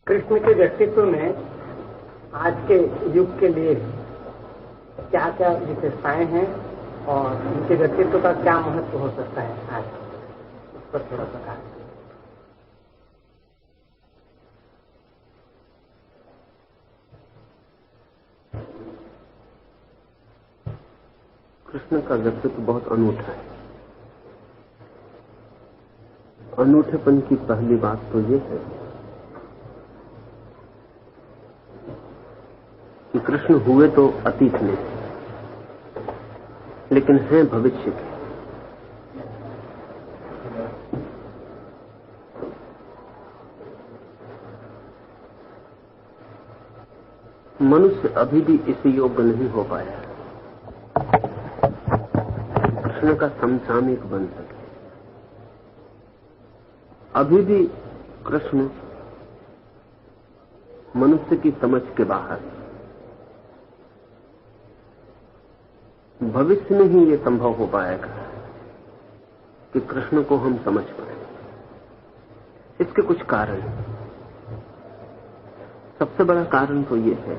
कृष्ण के व्यक्तित्व में आज के युग के लिए क्या क्या विशेषताएं हैं और उनके व्यक्तित्व का क्या महत्व हो सकता है आज, उस पर थोड़ा सा कहा। कृष्ण का व्यक्तित्व बहुत अनूठा है। अनूठेपन की पहली बात तो ये है कि कृष्ण हुए तो अतीत में, लेकिन हैं भविष्य के। मनुष्य अभी भी इस योग्य नहीं हो पाया कृष्ण का समसामयिक बन सके। अभी भी कृष्ण मनुष्य की समझ के बाहर। भविष्य में ही ये संभव हो पाएगा कि कृष्ण को हम समझ पाए। इसके कुछ कारण हैं। सबसे बड़ा कारण तो ये है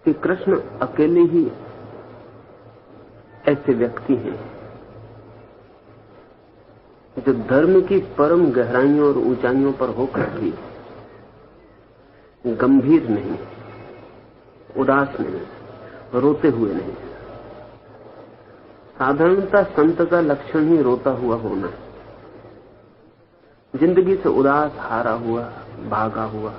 कि कृष्ण अकेले ही ऐसे व्यक्ति हैं जो धर्म की परम गहराइयों और ऊंचाइयों पर होकर भी गंभीर नहीं, उदास नहीं, रोते हुए नहीं। साधारणतः संत का लक्षण ही रोता हुआ होना, जिंदगी से उदास, हारा हुआ, भागा हुआ।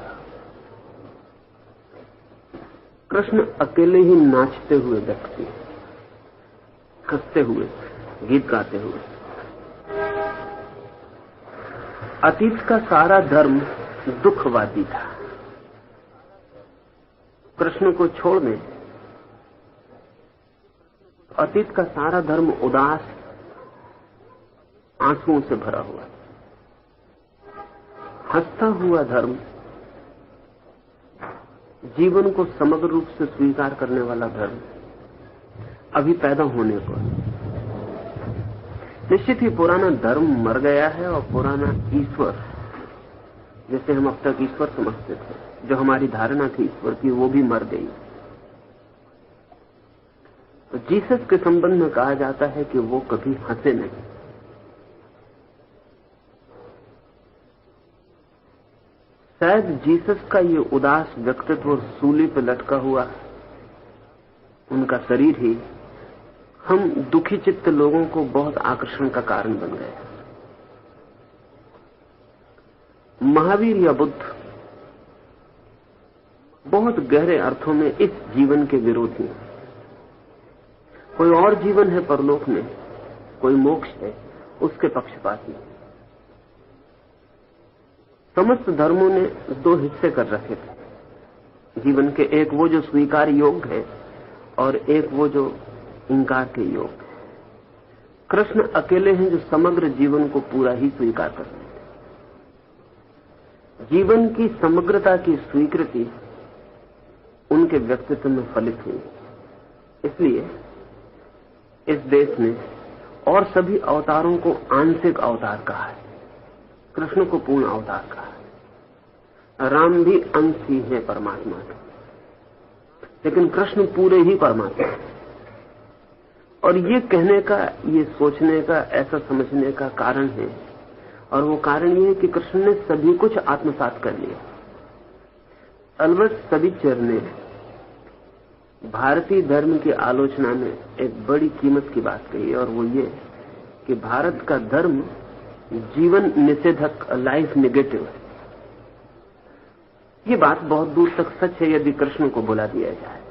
कृष्ण अकेले ही नाचते हुए व्यक्ति, हंसते हुए, गीत गाते हुए। अतीत का सारा धर्म दुखवादी था। कृष्ण को छोड़ दें, अतीत का सारा धर्म उदास, आंसुओं से भरा हुआ। हंसता हुआ धर्म जीवन को समग्र रूप से स्वीकार करने वाला धर्म अभी पैदा होने पर। निश्चित ही पुराना धर्म मर गया है और पुराना ईश्वर, जैसे हम अब तक ईश्वर समझते थे, जो हमारी धारणा थी ईश्वर की, वो भी मर गई। तो जीसस के संबंध में कहा जाता है कि वो कभी हंसे नहीं। शायद जीसस का ये उदास व्यक्तित्व और सूली पर लटका हुआ उनका शरीर ही हम दुखी चित्त लोगों को बहुत आकर्षण का कारण बन गए। महावीर या बुद्ध बहुत गहरे अर्थों में इस जीवन के विरोधी हैं। कोई और जीवन है परलोक में, कोई मोक्ष है, उसके पक्षपाती। समस्त धर्मों ने दो हिस्से कर रखे थे जीवन के, एक वो जो स्वीकार योग्य है और एक वो जो इंकार के योग्य है। कृष्ण अकेले हैं जो समग्र जीवन को पूरा ही स्वीकार कर सकते हैं। जीवन की समग्रता की स्वीकृति उनके व्यक्तित्व में फलित हुई। इसलिए इस देश ने और सभी अवतारों को आंशिक अवतार कहा है, कृष्ण को पूर्ण अवतार कहा है। राम भी अंश ही है परमात्मा के, लेकिन कृष्ण पूरे ही परमात्मा है। और ये कहने का, ये सोचने का, ऐसा समझने का कारण है, और वो कारण ये है कि कृष्ण ने सभी कुछ आत्मसात कर लिया। अलबत्त सविचर ने भारतीय धर्म की आलोचना में एक बड़ी कीमत की बात कही, और वो ये कि भारत का धर्म जीवन निषेधक, लाइफ नेगेटिव है। ये बात बहुत दूर तक सच है यदि कृष्ण को बुला दिया जाए,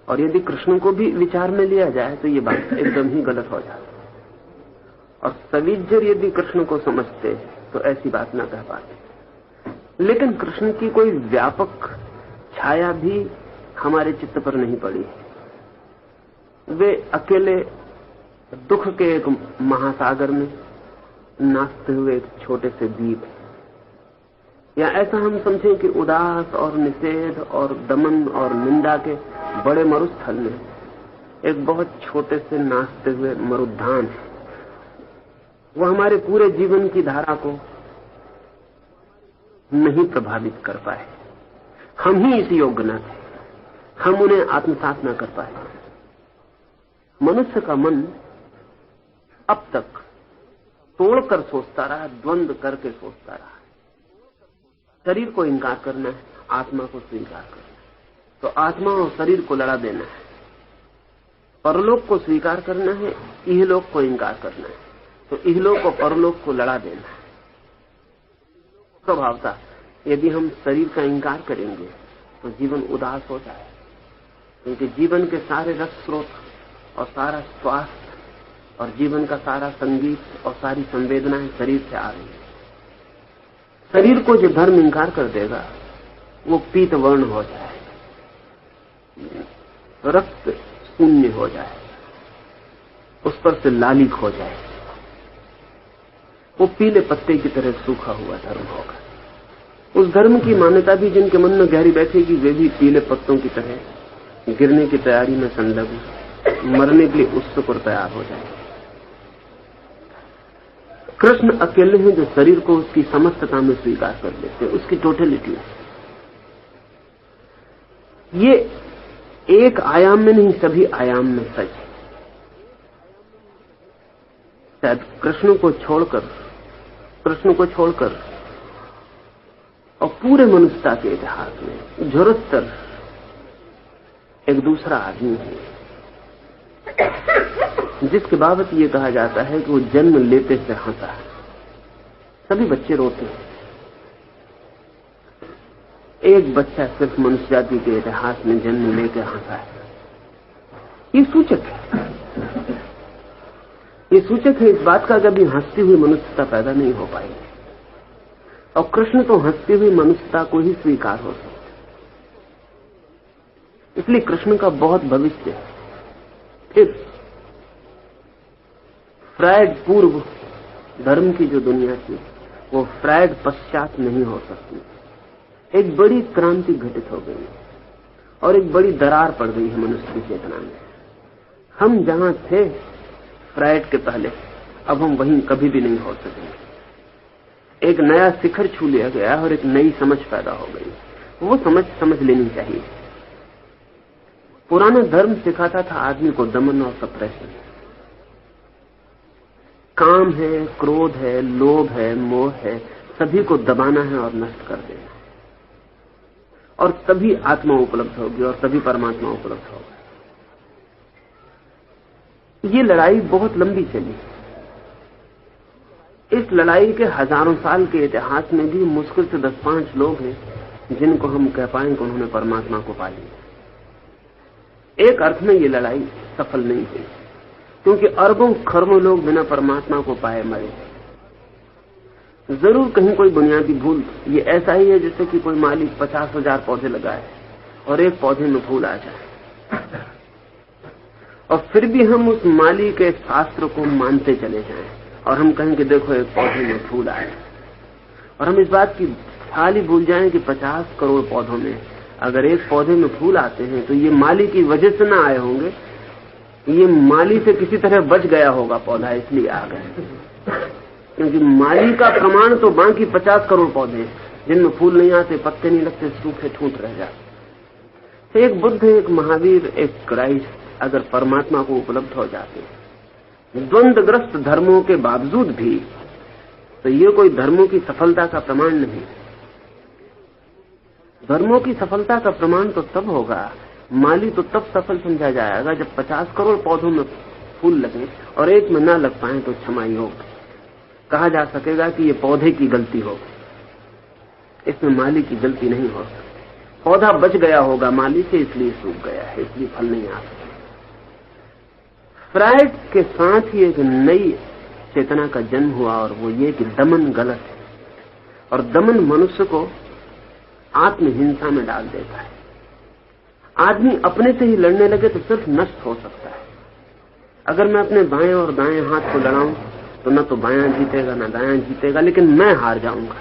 और यदि कृष्ण को भी विचार में लिया जाए तो ये बात एकदम ही गलत हो जाती। और सविजर यदि कृष्ण को समझते तो ऐसी बात ना कह पाते। लेकिन कृष्ण की कोई व्यापक छाया भी हमारे चित्त पर नहीं पड़ी। वे अकेले दुख के एक महासागर में नाचते हुए एक छोटे से द्वीप, या ऐसा हम समझें कि उदास और निषेध और दमन और निंदा के बड़े मरुस्थल में एक बहुत छोटे से नाचते हुए मरुद्यान है। वो हमारे पूरे जीवन की धारा को नहीं प्रभावित कर पाए। हम ही इस योग्य न थे, हम उन्हें आत्मसात न कर पाए। मनुष्य का मन अब तक तोड़कर सोचता रहा, द्वंद्व करके सोचता रहा। शरीर को इंकार करना है, आत्मा को स्वीकार करना है, तो आत्मा और शरीर को लड़ा देना है। परलोक को स्वीकार करना है, इहलोक को इंकार करना है, तो इहलोक और परलोक को लड़ा देना है। स्वभावतः यदि हम शरीर का इंकार करेंगे तो जीवन उदास हो जाए, क्योंकि जीवन के सारे रस स्रोत और सारा स्वास्थ्य और जीवन का सारा संगीत और सारी संवेदनाएं शरीर से आ रही है। शरीर को जो धर्म इंकार कर देगा वो पीत वर्ण हो जाए, रक्त शून्य हो जाए, उस पर से लालिक हो जाए, वो पीले पत्ते की तरह सूखा हुआ धर्म होगा। उस धर्म की मान्यता भी जिनके मन में गहरी बैठेगी वे भी पीले पत्तों की तरह गिरने की तैयारी में संलग्न, मरने के लिए उत्सुक और तैयार हो जाए। कृष्ण अकेले हैं जो शरीर को उसकी समस्तता में स्वीकार कर लेते हैं, उसकी टोटलिटी में। ये एक आयाम में नहीं, सभी आयाम में सच है। शायद कृष्ण को छोड़कर और पूरे मनुष्यता के इतिहास में झुरस्तर एक दूसरा आदमी है जिसके बाबत ये कहा जाता है कि वो जन्म लेते से हंसा है। सभी बच्चे रोते हैं, एक बच्चा सिर्फ मनुष्य जाति के इतिहास में जन्म लेकर हंसा है। ये सूचक है इस बात का कि अभी हंसती हुई मनुष्यता पैदा नहीं हो पाएगी, और कृष्ण तो हंसती हुई मनुष्यता को ही स्वीकार हो सकते। इसलिए कृष्ण का बहुत भविष्य है। फिर फ्रायड पूर्व धर्म की जो दुनिया थी वो फ्रायड पश्चात नहीं हो सकती। एक बड़ी क्रांति घटित हो गई और एक बड़ी दरार पड़ गई है मनुष्य की चेतना में। हम जहां थे फ्रायड के पहले, अब हम वहीं कभी भी नहीं हो सकेंगे। एक नया शिखर छू लिया गया और एक नई समझ पैदा हो गई। वो समझ लेनी चाहिए। पुराना धर्म सिखाता था आदमी को दमन और सप्रेशन। काम है, क्रोध है, लोभ है, मोह है, सभी को दबाना है और नष्ट कर देना, और तभी आत्मा उपलब्ध होगी और तभी परमात्मा उपलब्ध होगा। ये लड़ाई बहुत लंबी चली। इस लड़ाई के हजारों साल के इतिहास में भी मुश्किल से 10-5 लोग हैं जिनको हम कह पाएं कि उन्होंने परमात्मा को पा लिया। एक अर्थ में ये लड़ाई सफल नहीं हुई, क्योंकि अरबों खरबों लोग बिना परमात्मा को पाए मरे। जरूर कहीं कोई बुनियादी भूल। ये ऐसा ही है जैसे कि कोई माली 50,000 पौधे लगाए और एक पौधे में फूल आ जाए, और फिर भी हम उस माली के शास्त्र को मानते चले जाएं और हम कहें कि देखो एक पौधे में फूल आए, और हम इस बात की हाल ही भूल जाएं कि 50 करोड़ पौधों में अगर एक पौधे में फूल आते हैं तो ये माली की वजह से ना आए होंगे, ये माली से किसी तरह बच गया होगा पौधा, इसलिए आ गए। क्योंकि माली का प्रमाण तो बाकी 50 करोड़ पौधे हैं जिनमें फूल नहीं आते, पत्ते नहीं लगते, सूखे ठूंठ रह जाते। एक बुद्ध, एक महावीर, एक क्राइस्ट अगर परमात्मा को उपलब्ध हो जाते द्वंद्वग्रस्त धर्मों के बावजूद भी, तो ये कोई धर्मों की सफलता का प्रमाण नहीं। धर्मों की सफलता का प्रमाण तो तब होगा, माली तो तब सफल समझा जाएगा जब 50 करोड़ पौधों में फूल लगे और एक में ना लग पाए तो क्षमाई होगी। कहा जा सकेगा कि ये पौधे की गलती होगी, इसमें माली की गलती नहीं हो सकती। पौधा बच गया होगा माली से, इसलिए सूख गया है, इसलिए फल नहीं आ सकता। फ्रायड के साथ ही एक नई चेतना का जन्म हुआ, और वो ये कि दमन गलत है, और दमन मनुष्य को आत्महिंसा में डाल देता है। आदमी अपने से ही लड़ने लगे तो सिर्फ नष्ट हो सकता है। अगर मैं अपने बाएं और दाएं हाथ को लड़ाऊं तो न तो बायां जीतेगा न दायां जीतेगा, लेकिन मैं हार जाऊंगा।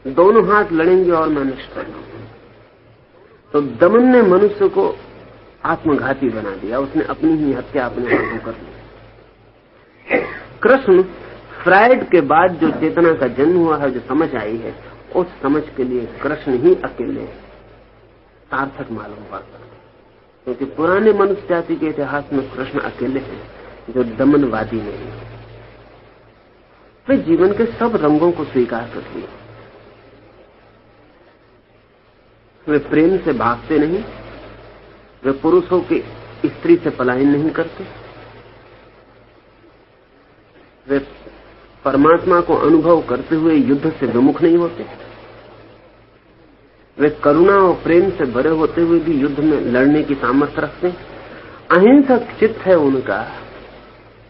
दोनों हाथ लड़ेंगे और मैं नष्ट हो जाऊंगा। तो दमन ने मनुष्य को आत्मघाती बना दिया, उसने अपनी ही हत्या अपने हाथों कर ली। कृष्ण फ्रायड के बाद जो चेतना का जन्म हुआ है, जो समझ आई है, उस समझ के लिए कृष्ण ही अकेले सार्थक मालूम पड़ सकते, क्योंकि पुराने मनुष्य जाति के इतिहास में कृष्ण अकेले हैं जो दमनवादी नहीं। वे जीवन के सब रंगों को स्वीकार कर लिए। वे प्रेम से भागते नहीं, वे पुरुषों की स्त्री से पलायन नहीं करते, वे परमात्मा को अनुभव करते हुए युद्ध से विमुख नहीं होते, वे करुणा और प्रेम से भरे होते हुए भी युद्ध में लड़ने की सामर्थ्य रखते हैं। अहिंसक चित्त है उनका,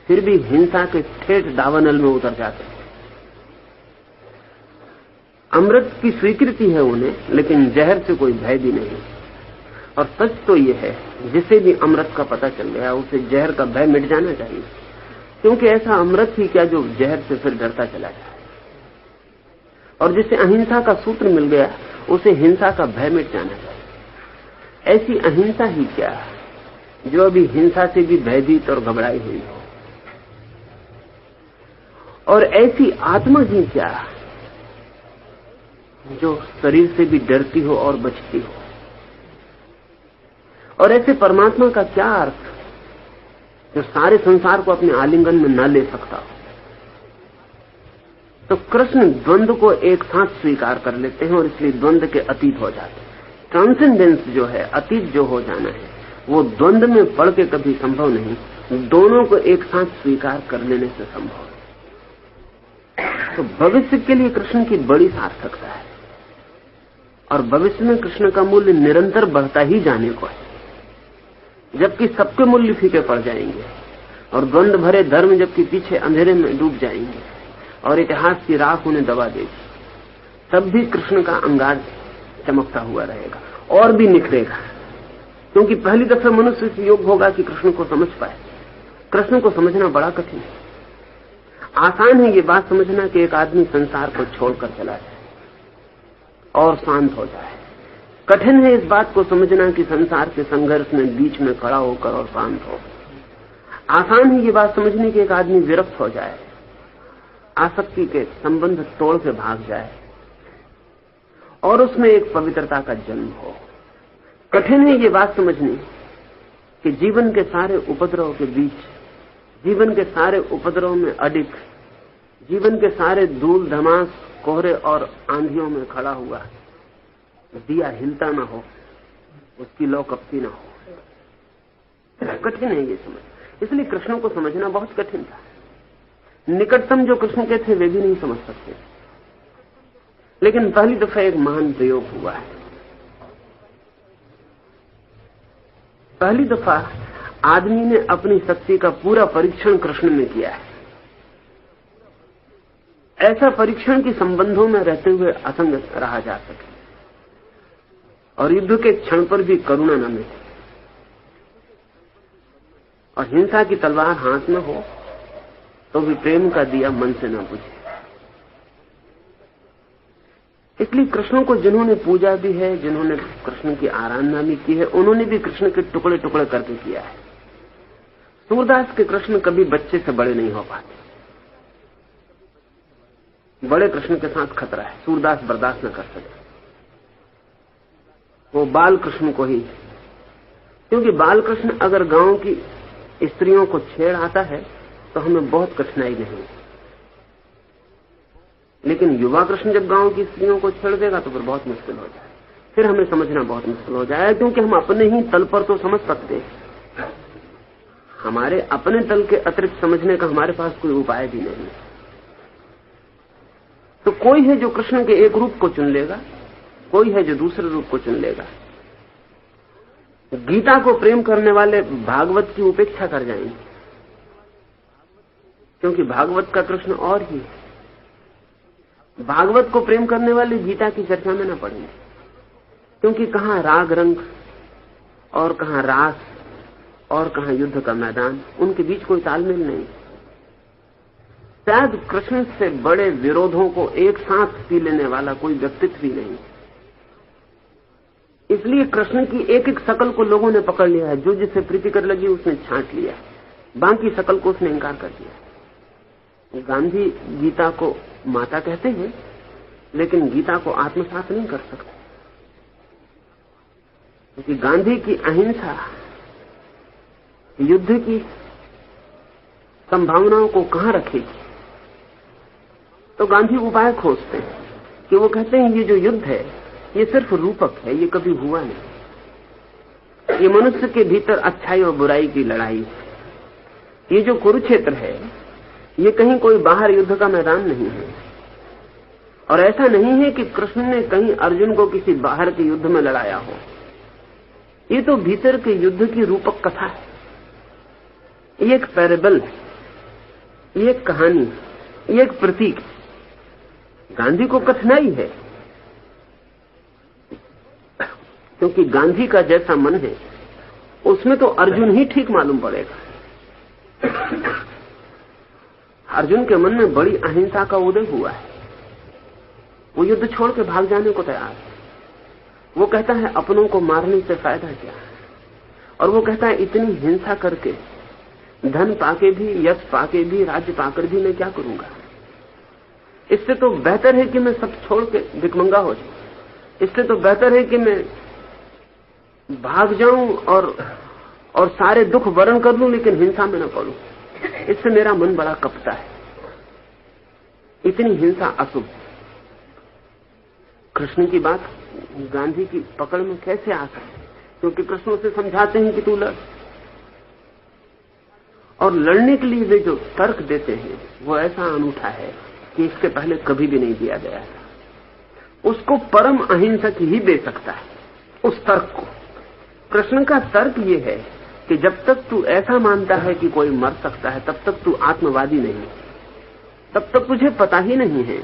फिर भी हिंसा के ठेठ दावानल में उतर जाते हैं। अमृत की स्वीकृति है उन्हें, लेकिन जहर से कोई भय भी नहीं। और सच तो यह है, जिसे भी अमृत का पता चल गया उसे जहर का भय मिट जाना चाहिए, क्योंकि ऐसा अमृत ही क्या जो जहर से फिर डरता चला जाए। और जिसे अहिंसा का सूत्र मिल गया उसे हिंसा का भय मिट जाना चाहिए। ऐसी अहिंसा ही क्या जो अभी हिंसा से भी भयभीत और घबराई हुई हो, और ऐसी आत्मा ही क्या जो शरीर से भी डरती हो और बचती हो। और ऐसे परमात्मा का क्या अर्थ जो सारे संसार को अपने आलिंगन में न ले सकता हो। तो कृष्ण द्वंद्व को एक साथ स्वीकार कर लेते हैं और इसलिए द्वंद्व के अतीत हो जाते हैं। ट्रांसेंडेंस जो है, अतीत जो हो जाना है, वो द्वंद्व में पड़ के कभी संभव नहीं, दोनों को एक साथ स्वीकार कर लेने से संभव है। तो भविष्य के लिए कृष्ण की बड़ी सार्थकता है, और भविष्य में कृष्ण का मूल्य निरंतर बढ़ता ही जाने को है, जबकि सबके मूल्य फीके पड़ जाएंगे और द्वंद्व भरे धर्म जबकि पीछे अंधेरे में डूब जाएंगे और इतिहास की राख उन्हें दबा देगी, तब भी कृष्ण का अंगाज चमकता हुआ रहेगा और भी निखरेगा, क्योंकि पहली दफे मनुष्य इस योग्य होगा कि कृष्ण को समझ पाए। कृष्ण को समझना बड़ा कठिन है। आसान है ये बात समझना कि एक आदमी संसार को छोड़कर चला जाए और शांत हो जाए। कठिन है इस बात को समझना कि संसार के संघर्ष में बीच में खड़ा होकर और शांत हो। आसान है ये बात समझने कि एक आदमी विरक्त हो जाए, आसक्ति के संबंध तोड़ के भाग जाए और उसमें एक पवित्रता का जन्म हो। कठिन है ये बात समझनी कि जीवन के सारे उपद्रव के बीच, जीवन के सारे उपद्रव में अडिग, जीवन के सारे धूल धमास कोहरे और आंधियों में खड़ा हुआ दिया हिलता ना हो, उसकी लौ कपती ना हो। कठिन है ये समझ, इसलिए कृष्ण को समझना बहुत कठिन था। निकटतम जो कृष्ण के थे वे भी नहीं समझ सकते, लेकिन पहली दफा एक महान प्रयोग हुआ है। पहली दफा आदमी ने अपनी शक्ति का पूरा परीक्षण कृष्ण में किया है। ऐसा परीक्षण की संबंधों में रहते हुए असंग रहा जा सके और युद्ध के क्षण पर भी करुणा न मिले और हिंसा की तलवार हाथ में हो तो भी प्रेम का दिया मन से न बुझे। इसलिए कृष्ण को जिन्होंने पूजा भी है, जिन्होंने कृष्ण की आराधना भी की है, उन्होंने भी कृष्ण के टुकड़े टुकड़े करके किया है। सूरदास के कृष्ण कभी बच्चे से बड़े नहीं हो पाते। बड़े कृष्ण के साथ खतरा है, सूरदास बर्दाश्त न कर सकते। वो बाल कृष्ण को ही, क्योंकि बाल कृष्ण अगर गांव की स्त्रियों को छेड़ आता है तो हमें बहुत कठिनाई नहीं, लेकिन युवा कृष्ण जब गांव की स्त्रियों को छेड़ देगा तो फिर बहुत मुश्किल हो जाए, फिर हमें समझना बहुत मुश्किल हो जाए, क्योंकि हम अपने ही तल पर तो समझ सकते हैं, हमारे अपने तल के अतिरिक्त समझने का हमारे पास कोई उपाय भी नहीं। तो कोई है जो कृष्ण के एक रूप को चुन लेगा, कोई है जो दूसरे रूप को चुन लेगा। गीता को प्रेम करने वाले भागवत की उपेक्षा कर जाएंगे, क्योंकि भागवत का कृष्ण और ही है। भागवत को प्रेम करने वाले गीता की चर्चा में न पड़ेंगे, क्योंकि कहां राग रंग और कहां रास और कहां युद्ध का मैदान, उनके बीच कोई तालमेल नहीं। शायद कृष्ण से बड़े विरोधों को एक साथ पी लेने वाला कोई व्यक्तित्व भी नहीं। इसलिए कृष्ण की एक एक शकल को लोगों ने पकड़ लिया है, जो जिसे प्रीतिकर लगी उसने छांट लिया, बाकी शकल को उसने इंकार कर दिया। गांधी गीता को माता कहते हैं, लेकिन गीता को आत्मसात नहीं कर सकते, क्योंकि गांधी की अहिंसा युद्ध की संभावनाओं को कहां रखेगी। तो गांधी उपाय खोजते हैं कि वो कहते हैं ये जो युद्ध है ये सिर्फ रूपक है, ये कभी हुआ नहीं। ये मनुष्य के भीतर अच्छाई और बुराई की लड़ाई है। ये जो कुरुक्षेत्र है ये कहीं कोई बाहर युद्ध का मैदान नहीं है, और ऐसा नहीं है कि कृष्ण ने कहीं अर्जुन को किसी बाहर के युद्ध में लड़ाया हो। ये तो भीतर के युद्ध की रूपक कथा है, ये एक पैरेबल है, ये एक कहानी, ये एक प्रतीक। गांधी को कठिनाई है क्योंकि गांधी का जैसा मन है उसमें तो अर्जुन ही ठीक मालूम पड़ेगा। अर्जुन के मन में बड़ी अहिंसा का उदय हुआ है, वो युद्ध छोड़ के भाग जाने को तैयार है। वो कहता है अपनों को मारने से फायदा क्या है, और वो कहता है इतनी हिंसा करके धन पाके भी, यश पाके भी, राज्य पाकर भी मैं क्या करूंगा। इससे तो बेहतर है कि मैं सब छोड़ के भिखमंगा हो जाऊं। इससे तो बेहतर है कि मैं भाग जाऊं और सारे दुख वरण कर लूं, लेकिन हिंसा में न पड़ूं। इससे मेरा मन बड़ा कपता है, इतनी हिंसा अशुभ। कृष्ण की बात गांधी की पकड़ में कैसे आ सकती, क्योंकि कृष्ण उसे समझाते हैं कि तू लड़, और लड़ने के लिए वे जो तर्क देते हैं वो ऐसा अनूठा है कि इसके पहले कभी भी नहीं दिया गया था। उसको परम अहिंसक ही दे सकता है, उस तर्क को। कृष्ण का तर्क ये है कि जब तक तू ऐसा मानता है कि कोई मर सकता है तब तक तू आत्मवादी नहीं, तब तक तुझे पता ही नहीं है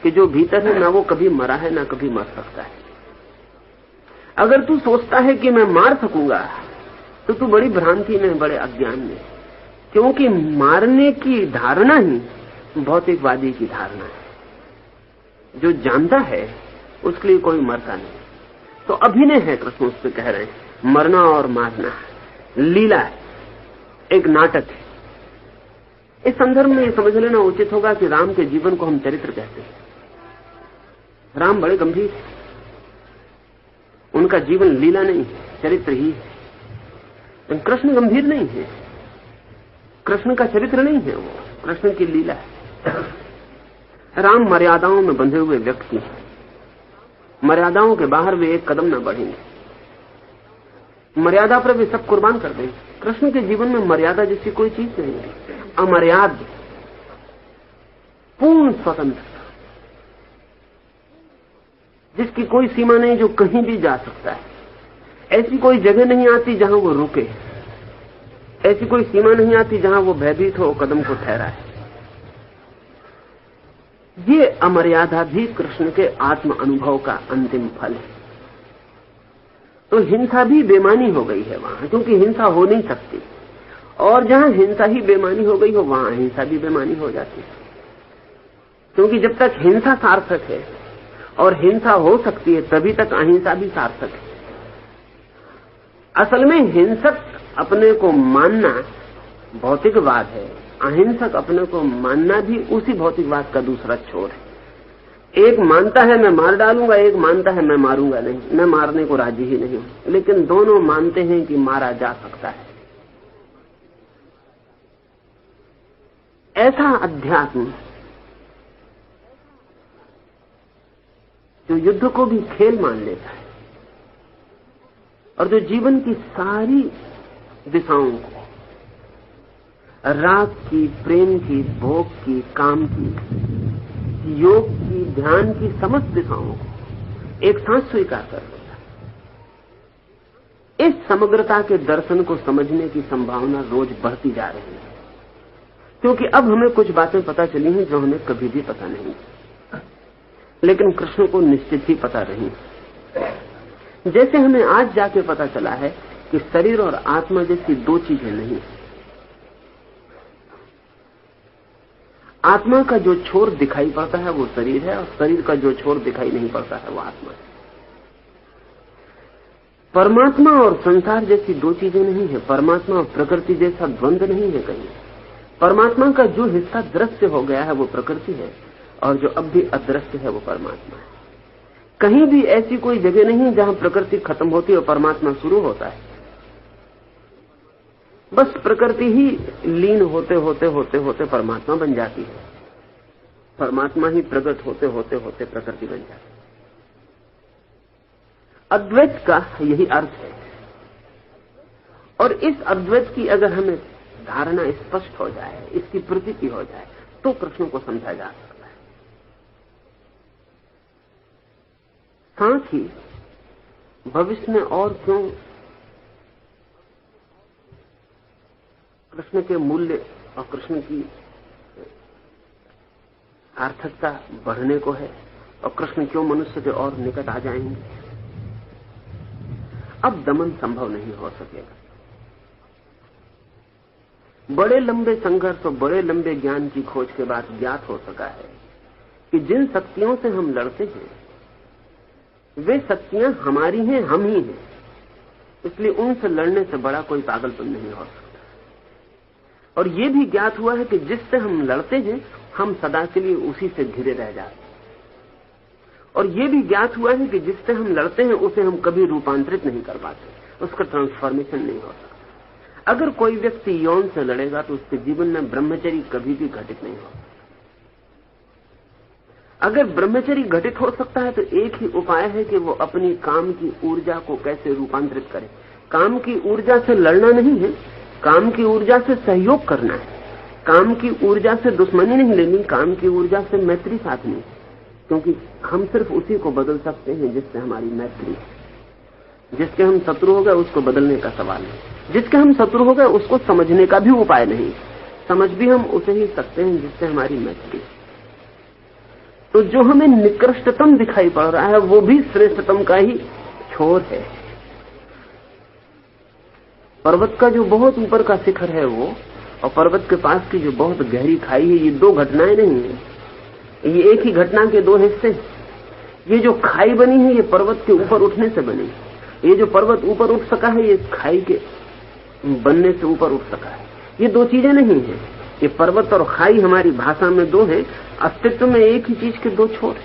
कि जो भीतर है ना वो कभी मरा है ना कभी मर सकता है। अगर तू सोचता है कि मैं मार सकूंगा तो तू बड़ी भ्रांति में, बड़े अज्ञान में, क्योंकि मारने की धारणा ही भौतिकवादी की धारणा है। जो जानता है उसके लिए कोई मरता नहीं। तो अभिनय है, कृष्ण उससे कह रहे हैं, मरना और मारना लीला है, एक नाटक है। इस संदर्भ में समझ लेना उचित होगा कि राम के जीवन को हम चरित्र कहते हैं। राम बड़े गंभीर है, उनका जीवन लीला नहीं है, चरित्र ही है। लेकिन कृष्ण गंभीर नहीं है, कृष्ण का चरित्र नहीं है, वो कृष्ण की लीला है। राम मर्यादाओं में बंधे हुए व्यक्ति हैं, मर्यादाओं के बाहर वे एक कदम न बढ़ेंगे, मर्यादा पर वे सब कुर्बान कर देंगे। कृष्ण के जीवन में मर्यादा जैसी कोई चीज नहीं है, अमर्याद पूर्ण स्वतंत्रता, जिसकी कोई सीमा नहीं, जो कहीं भी जा सकता है। ऐसी कोई जगह नहीं आती जहां वो रुके, ऐसी कोई सीमा नहीं आती जहां वो भयभीत हो, कदम को ठहराए। ये अमर्यादा भी कृष्ण के आत्म अनुभव का अंतिम फल है। तो हिंसा भी बेमानी हो गई है वहां, क्योंकि हिंसा हो नहीं सकती, और जहां हिंसा ही बेमानी हो गई हो वहां अहिंसा भी बेमानी हो जाती है। क्योंकि जब तक हिंसा सार्थक है और हिंसा हो सकती है तभी तक अहिंसा भी सार्थक है। असल में हिंसक अपने को मानना भौतिकवाद है, अहिंसक अपने को मानना भी उसी भौतिकवाद का दूसरा छोर है। एक मानता है मैं मार डालूंगा, एक मानता है मैं मारूंगा नहीं, मैं मारने को राजी ही नहीं हूं। लेकिन दोनों मानते हैं कि मारा जा सकता है। ऐसा अध्यात्म जो युद्ध को भी खेल मान लेता है और जो जीवन की सारी दिशाओं को, राग की, प्रेम की, भोग की, काम की, योग की, ध्यान की, समस्त दिशाओं को एक साथ स्वीकार कर लेता है। इस समग्रता के दर्शन को समझने की संभावना रोज बढ़ती जा रही है, क्योंकि अब हमें कुछ बातें पता चली हैं जो हमें कभी भी पता नहीं, लेकिन कृष्ण को निश्चित ही पता नहीं। जैसे हमें आज जाके पता चला है कि शरीर और आत्मा जैसी दो चीजें नहीं। आत्मा का जो छोर दिखाई पड़ता है वो शरीर है, और शरीर का जो छोर दिखाई नहीं पड़ता है वो आत्मा है। परमात्मा और संसार जैसी दो चीजें नहीं है, परमात्मा और प्रकृति जैसा द्वंद्व नहीं है कहीं। परमात्मा का जो हिस्सा दृश्य हो गया है वो प्रकृति है, और जो अब भी अदृश्य है वो परमात्मा है। कहीं भी ऐसी कोई जगह नहीं जहां प्रकृति खत्म होती है और परमात्मा शुरू होता है। बस प्रकृति ही लीन होते होते होते होते परमात्मा बन जाती है। परमात्मा ही प्रकट होते होते होते प्रकृति बन जाती है। अद्वैत का यही अर्थ है। और इस अद्वैत की अगर हमें धारणा स्पष्ट हो जाए, इसकी प्रतीति हो जाए, तो कृष्ण को समझा जा सकता है। साथ ही भविष्य में और क्यों कृष्ण के मूल्य और कृष्ण की सार्थकता बढ़ने को है और कृष्ण क्यों मनुष्य के और निकट आ जाएंगे। अब दमन संभव नहीं हो सकेगा। बड़े लंबे संघर्ष और बड़े लंबे ज्ञान की खोज के बाद ज्ञात हो सका है कि जिन शक्तियों से हम लड़ते हैं वे शक्तियां हमारी हैं, हम ही हैं। इसलिए उनसे लड़ने से बड़ा कोई पागलपन नहीं हो सकता। और ये भी ज्ञात हुआ है कि जिससे हम लड़ते हैं हम सदा के लिए उसी से घिरे रह जाते हैं। और ये भी ज्ञात हुआ है कि जिससे हम लड़ते हैं उसे हम कभी रूपांतरित नहीं कर पाते, उसका ट्रांसफॉर्मेशन नहीं होता। अगर कोई व्यक्ति यौन से लड़ेगा तो उसके जीवन में ब्रह्मचर्य कभी भी घटित नहीं होता। अगर ब्रह्मचर्य घटित हो सकता है तो एक ही उपाय है कि वो अपनी काम की ऊर्जा को कैसे रूपांतरित करे। काम की ऊर्जा से लड़ना नहीं है, काम की ऊर्जा से सहयोग करना है। काम की ऊर्जा से दुश्मनी नहीं लेनी, काम की ऊर्जा से मैत्री साधनी। क्योंकि हम सिर्फ उसी को बदल सकते हैं जिससे हमारी मैत्री। जिसके हम शत्रु हो गए उसको बदलने का सवाल नहीं। जिसके हम शत्रु हो गए उसको समझने का भी उपाय नहीं। समझ भी हम उसे ही सकते हैं जिससे हमारी मैत्री। तो जो हमें निकृष्टतम दिखाई पड़ रहा है वो भी श्रेष्ठतम का ही छोर है। पर्वत का जो बहुत ऊपर का शिखर है वो, और पर्वत के पास की जो बहुत गहरी खाई है, ये दो घटनाएं नहीं है, ये एक ही घटना के दो हिस्से। ये जो खाई बनी है ये पर्वत के ऊपर उठने से बनी। ये जो पर्वत ऊपर उठ सका है ये खाई के बनने से ऊपर उठ सका है। ये दो चीजें नहीं है। ये पर्वत और खाई हमारी भाषा में दो है, अस्तित्व में एक ही चीज के दो छोर है।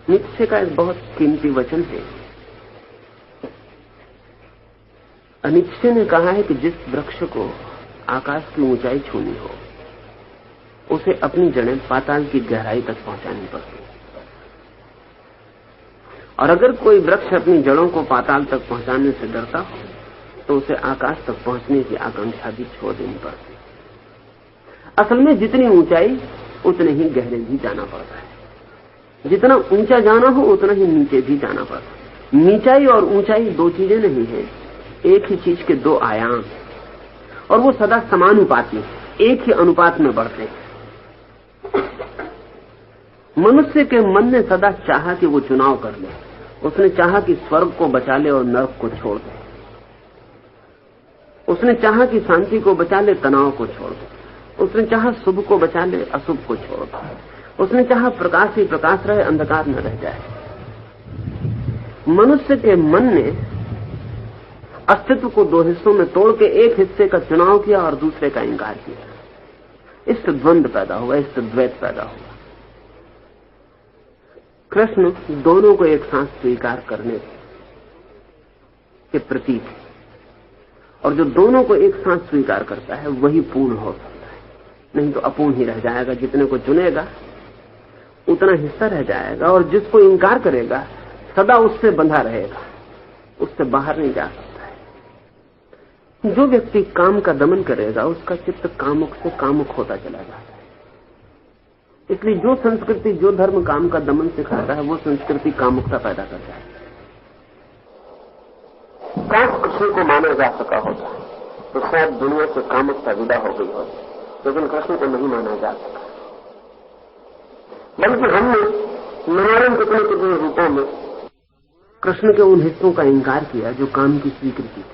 नीत्शे का एक बहुत कीमती वचन है। नीत्शे ने कहा है कि जिस वृक्ष को आकाश की ऊंचाई छूनी हो उसे अपनी जड़ें पाताल की गहराई तक पहुंचानी पड़ती। और अगर कोई वृक्ष अपनी जड़ों को पाताल तक पहुंचाने से डरता हो तो उसे आकाश तक पहुंचने की आकांक्षा भी छोड़ देनी पड़ती। असल में जितनी ऊंचाई उतने ही गहरे भी जाना पड़ता है। जितना ऊंचा जाना हो उतना ही नीचे भी जाना पड़ता है। नीचाई और ऊंचाई दो चीजें नहीं है, एक ही चीज के दो आयाम हैं और वो सदा समानुपाती एक ही अनुपात में बढ़ते हैं। मनुष्य के मन ने सदा चाहा कि वो चुनाव कर ले। उसने चाहा कि स्वर्ग को बचा ले और नरक को छोड़ दे। उसने चाहा कि शांति को बचा ले, तनाव को छोड़ दे। उसने चाहा शुभ को बचा ले, अशुभ को छोड़ दे। उसने चाहा प्रकाश ही प्रकाश रहे, अंधकार न रह जाए। मनुष्य के मन ने अस्तित्व को दो हिस्सों में तोड़ के एक हिस्से का चुनाव किया और दूसरे का इंकार किया। इससे द्वंद्व पैदा हुआ, इससे द्वैत पैदा हुआ। कृष्ण दोनों को एक साथ स्वीकार करने के प्रतीक है, और जो दोनों को एक साथ स्वीकार करता है वही पूर्ण हो सकता है, नहीं तो अपूर्ण ही रह जाएगा। जितने को चुनेगा उतना हिस्सा रह जाएगा, और जिसको इंकार करेगा सदा उससे बंधा रहेगा, उससे बाहर नहीं जा सकता है। जो व्यक्ति काम का दमन करेगा उसका चित्त कामुक से कामुक होता चला जाता है। इसलिए जो संस्कृति, जो धर्म काम का दमन सिखाता है वो संस्कृति कामुकता पैदा करता है। काश कृष्ण को माना जा सका होता तो शायद दुनिया से कामुकता विदा हो गई होती, लेकिन कृष्ण को नहीं माना जा सका। बल्कि हमने नारायण कितने रूपों में कृष्ण के उन हिस्सों का इंकार किया जो काम की स्वीकृति थी।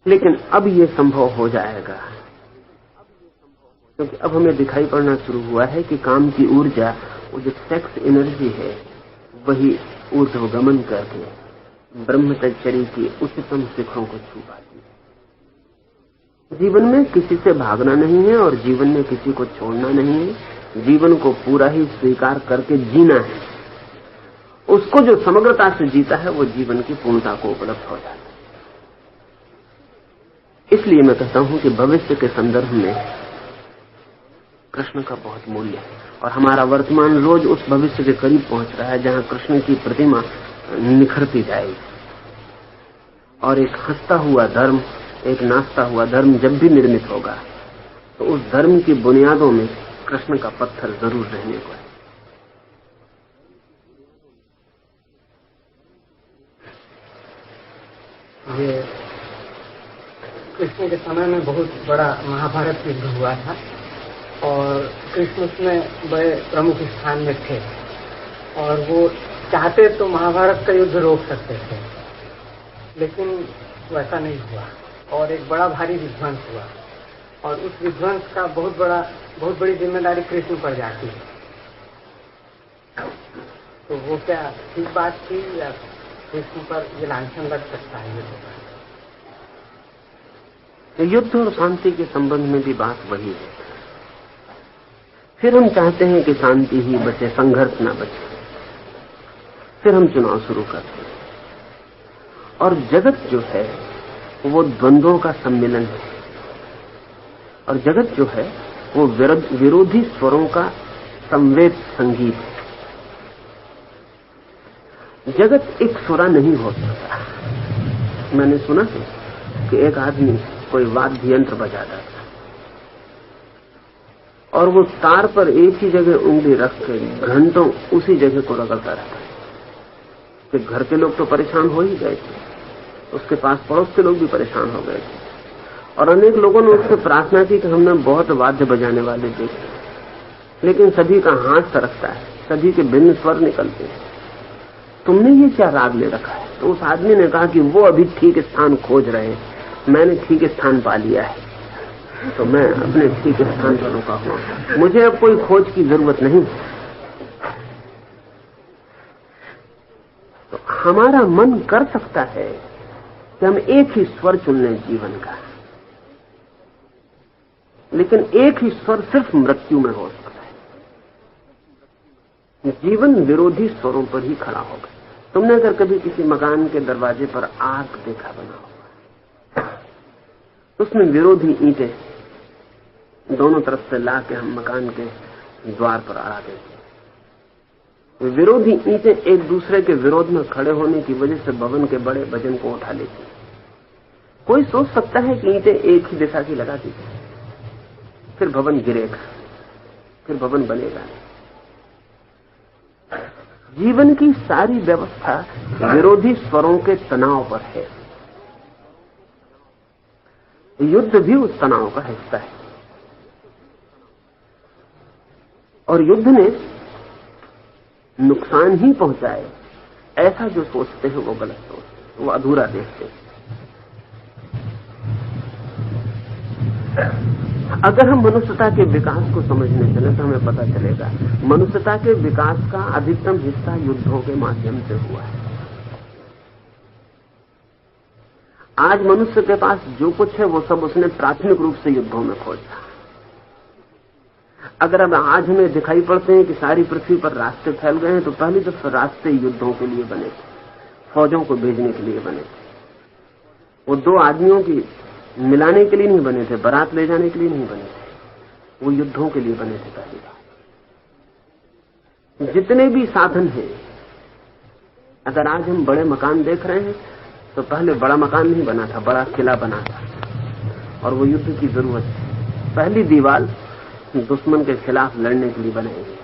लेकिन अब ये संभव हो जाएगा, क्योंकि अब हमें दिखाई पड़ना शुरू हुआ है कि काम की ऊर्जा, वो जो सेक्स एनर्जी है, वही ऊर्ध्वगमन करके ब्रह्मचर्य की उच्चतम शिखरों को छू पाती है। जीवन में किसी से भागना नहीं है और जीवन में किसी को छोड़ना नहीं है। जीवन को पूरा ही स्वीकार करके जीना है। उसको जो समग्रता से जीता है वो जीवन की पूर्णता को उपलब्ध हो जाता है। इसलिए मैं कहता हूं कि भविष्य के संदर्भ में कृष्ण का बहुत मूल्य है और हमारा वर्तमान रोज उस भविष्य के करीब पहुंच रहा है जहां कृष्ण की प्रतिमा निखरती जाएगी। और एक हंसता हुआ धर्म, एक नाचता हुआ धर्म जब भी निर्मित होगा तो उस धर्म की बुनियादों में कृष्ण का पत्थर जरूर रहने को है। ये कृष्ण के समय में बहुत बड़ा महाभारत युद्ध हुआ था और कृष्ण उसमें बड़े प्रमुख स्थान में थे और वो चाहते तो महाभारत का युद्ध रोक सकते थे, लेकिन वैसा नहीं हुआ और एक बड़ा भारी विध्वंस हुआ और उस विध्वंस का बहुत बड़ी जिम्मेदारी कृष्ण पर जाती है। तो वो क्या ठीक बात थी या कृष्ण पर ये लांछन लग सकता है? युद्ध और शांति के संबंध में भी बात वही है। फिर हम चाहते हैं कि शांति ही बचे, संघर्ष ना बचे। फिर हम चुनाव शुरू करते हैं और जगत जो है वो द्वंद्वों का सम्मेलन है और जगत जो है वो विरोधी स्वरों का संवेद संगीत है। जगत एक सुरा नहीं हो सकता। मैंने सुना है कि एक आदमी कोई वाद्य यंत्र बजाता था और वो तार पर एक ही जगह उंगली रख के घंटों उसी जगह को रगड़ता रहता। कि घर के लोग तो परेशान हो ही गए थे, उसके पास पड़ोस के लोग भी परेशान हो गए थे और अनेक लोगों ने उससे प्रार्थना की कि हमने बहुत वाद्य बजाने वाले देखे, लेकिन सभी का हाथ सरकता है, सभी के भिन्न स्वर निकलते हैं, तुमने ये क्या राग ले रखा है? तो उस आदमी ने कहा कि वो अभी ठीक स्थान खोज रहे हैं, मैंने ठीक स्थान पा लिया है तो मैं अपने ठीक स्थान पर रुका हुआ, मुझे अब कोई खोज की जरूरत नहीं। तो हमारा मन कर सकता है कि हम एक ही स्वर चुन लें जीवन का, लेकिन एक ही स्वर सिर्फ मृत्यु में हो सकता है। जीवन विरोधी स्वरों पर ही खड़ा होगा। तुमने अगर कभी किसी मकान के दरवाजे पर आग देखा बना होगा, उसमें विरोधी ईंटें दोनों तरफ से ला के हम मकान के द्वार पर अड़ा देते हैं। विरोधी ईंटें एक दूसरे के विरोध में खड़े होने की वजह से भवन के बड़े वजन को उठा लेती हैं। कोई सोच सकता है कि ईंटें एक ही दिशा की लगा दी जाए, फिर भवन गिरेगा, फिर भवन बनेगा। जीवन की सारी व्यवस्था विरोधी स्वरों के तनाव पर है। युद्ध भी उस तनाव का हिस्सा है और युद्ध ने नुकसान ही पहुंचाए ऐसा जो सोचते हैं वो गलत सोचते हैं, वो अधूरा देखते हैं। अगर हम मनुष्यता के विकास को समझने चले तो हमें पता चलेगा मनुष्यता के विकास का अधिकतम हिस्सा युद्धों के माध्यम से हुआ है। आज मनुष्य के पास जो कुछ है वो सब उसने प्राथमिक रूप से युद्धों में खोजा। अगर अब आज हमें दिखाई पड़ते हैं कि सारी पृथ्वी पर रास्ते फैल गए हैं, तो पहली दफा रास्ते युद्धों के लिए बने थे, फौजों को भेजने के लिए बने थे। वो दो आदमियों की मिलाने के लिए नहीं बने थे, बारात ले जाने के लिए नहीं बने थे, वो युद्धों के लिए बने थे। पहली बार जितने भी साधन हैं, अगर आज हम बड़े मकान देख रहे हैं तो पहले बड़ा मकान नहीं बना था, बड़ा किला बना था और वो युद्ध की जरूरत थी। पहली दीवार दुश्मन के खिलाफ लड़ने के लिए बनाई गई,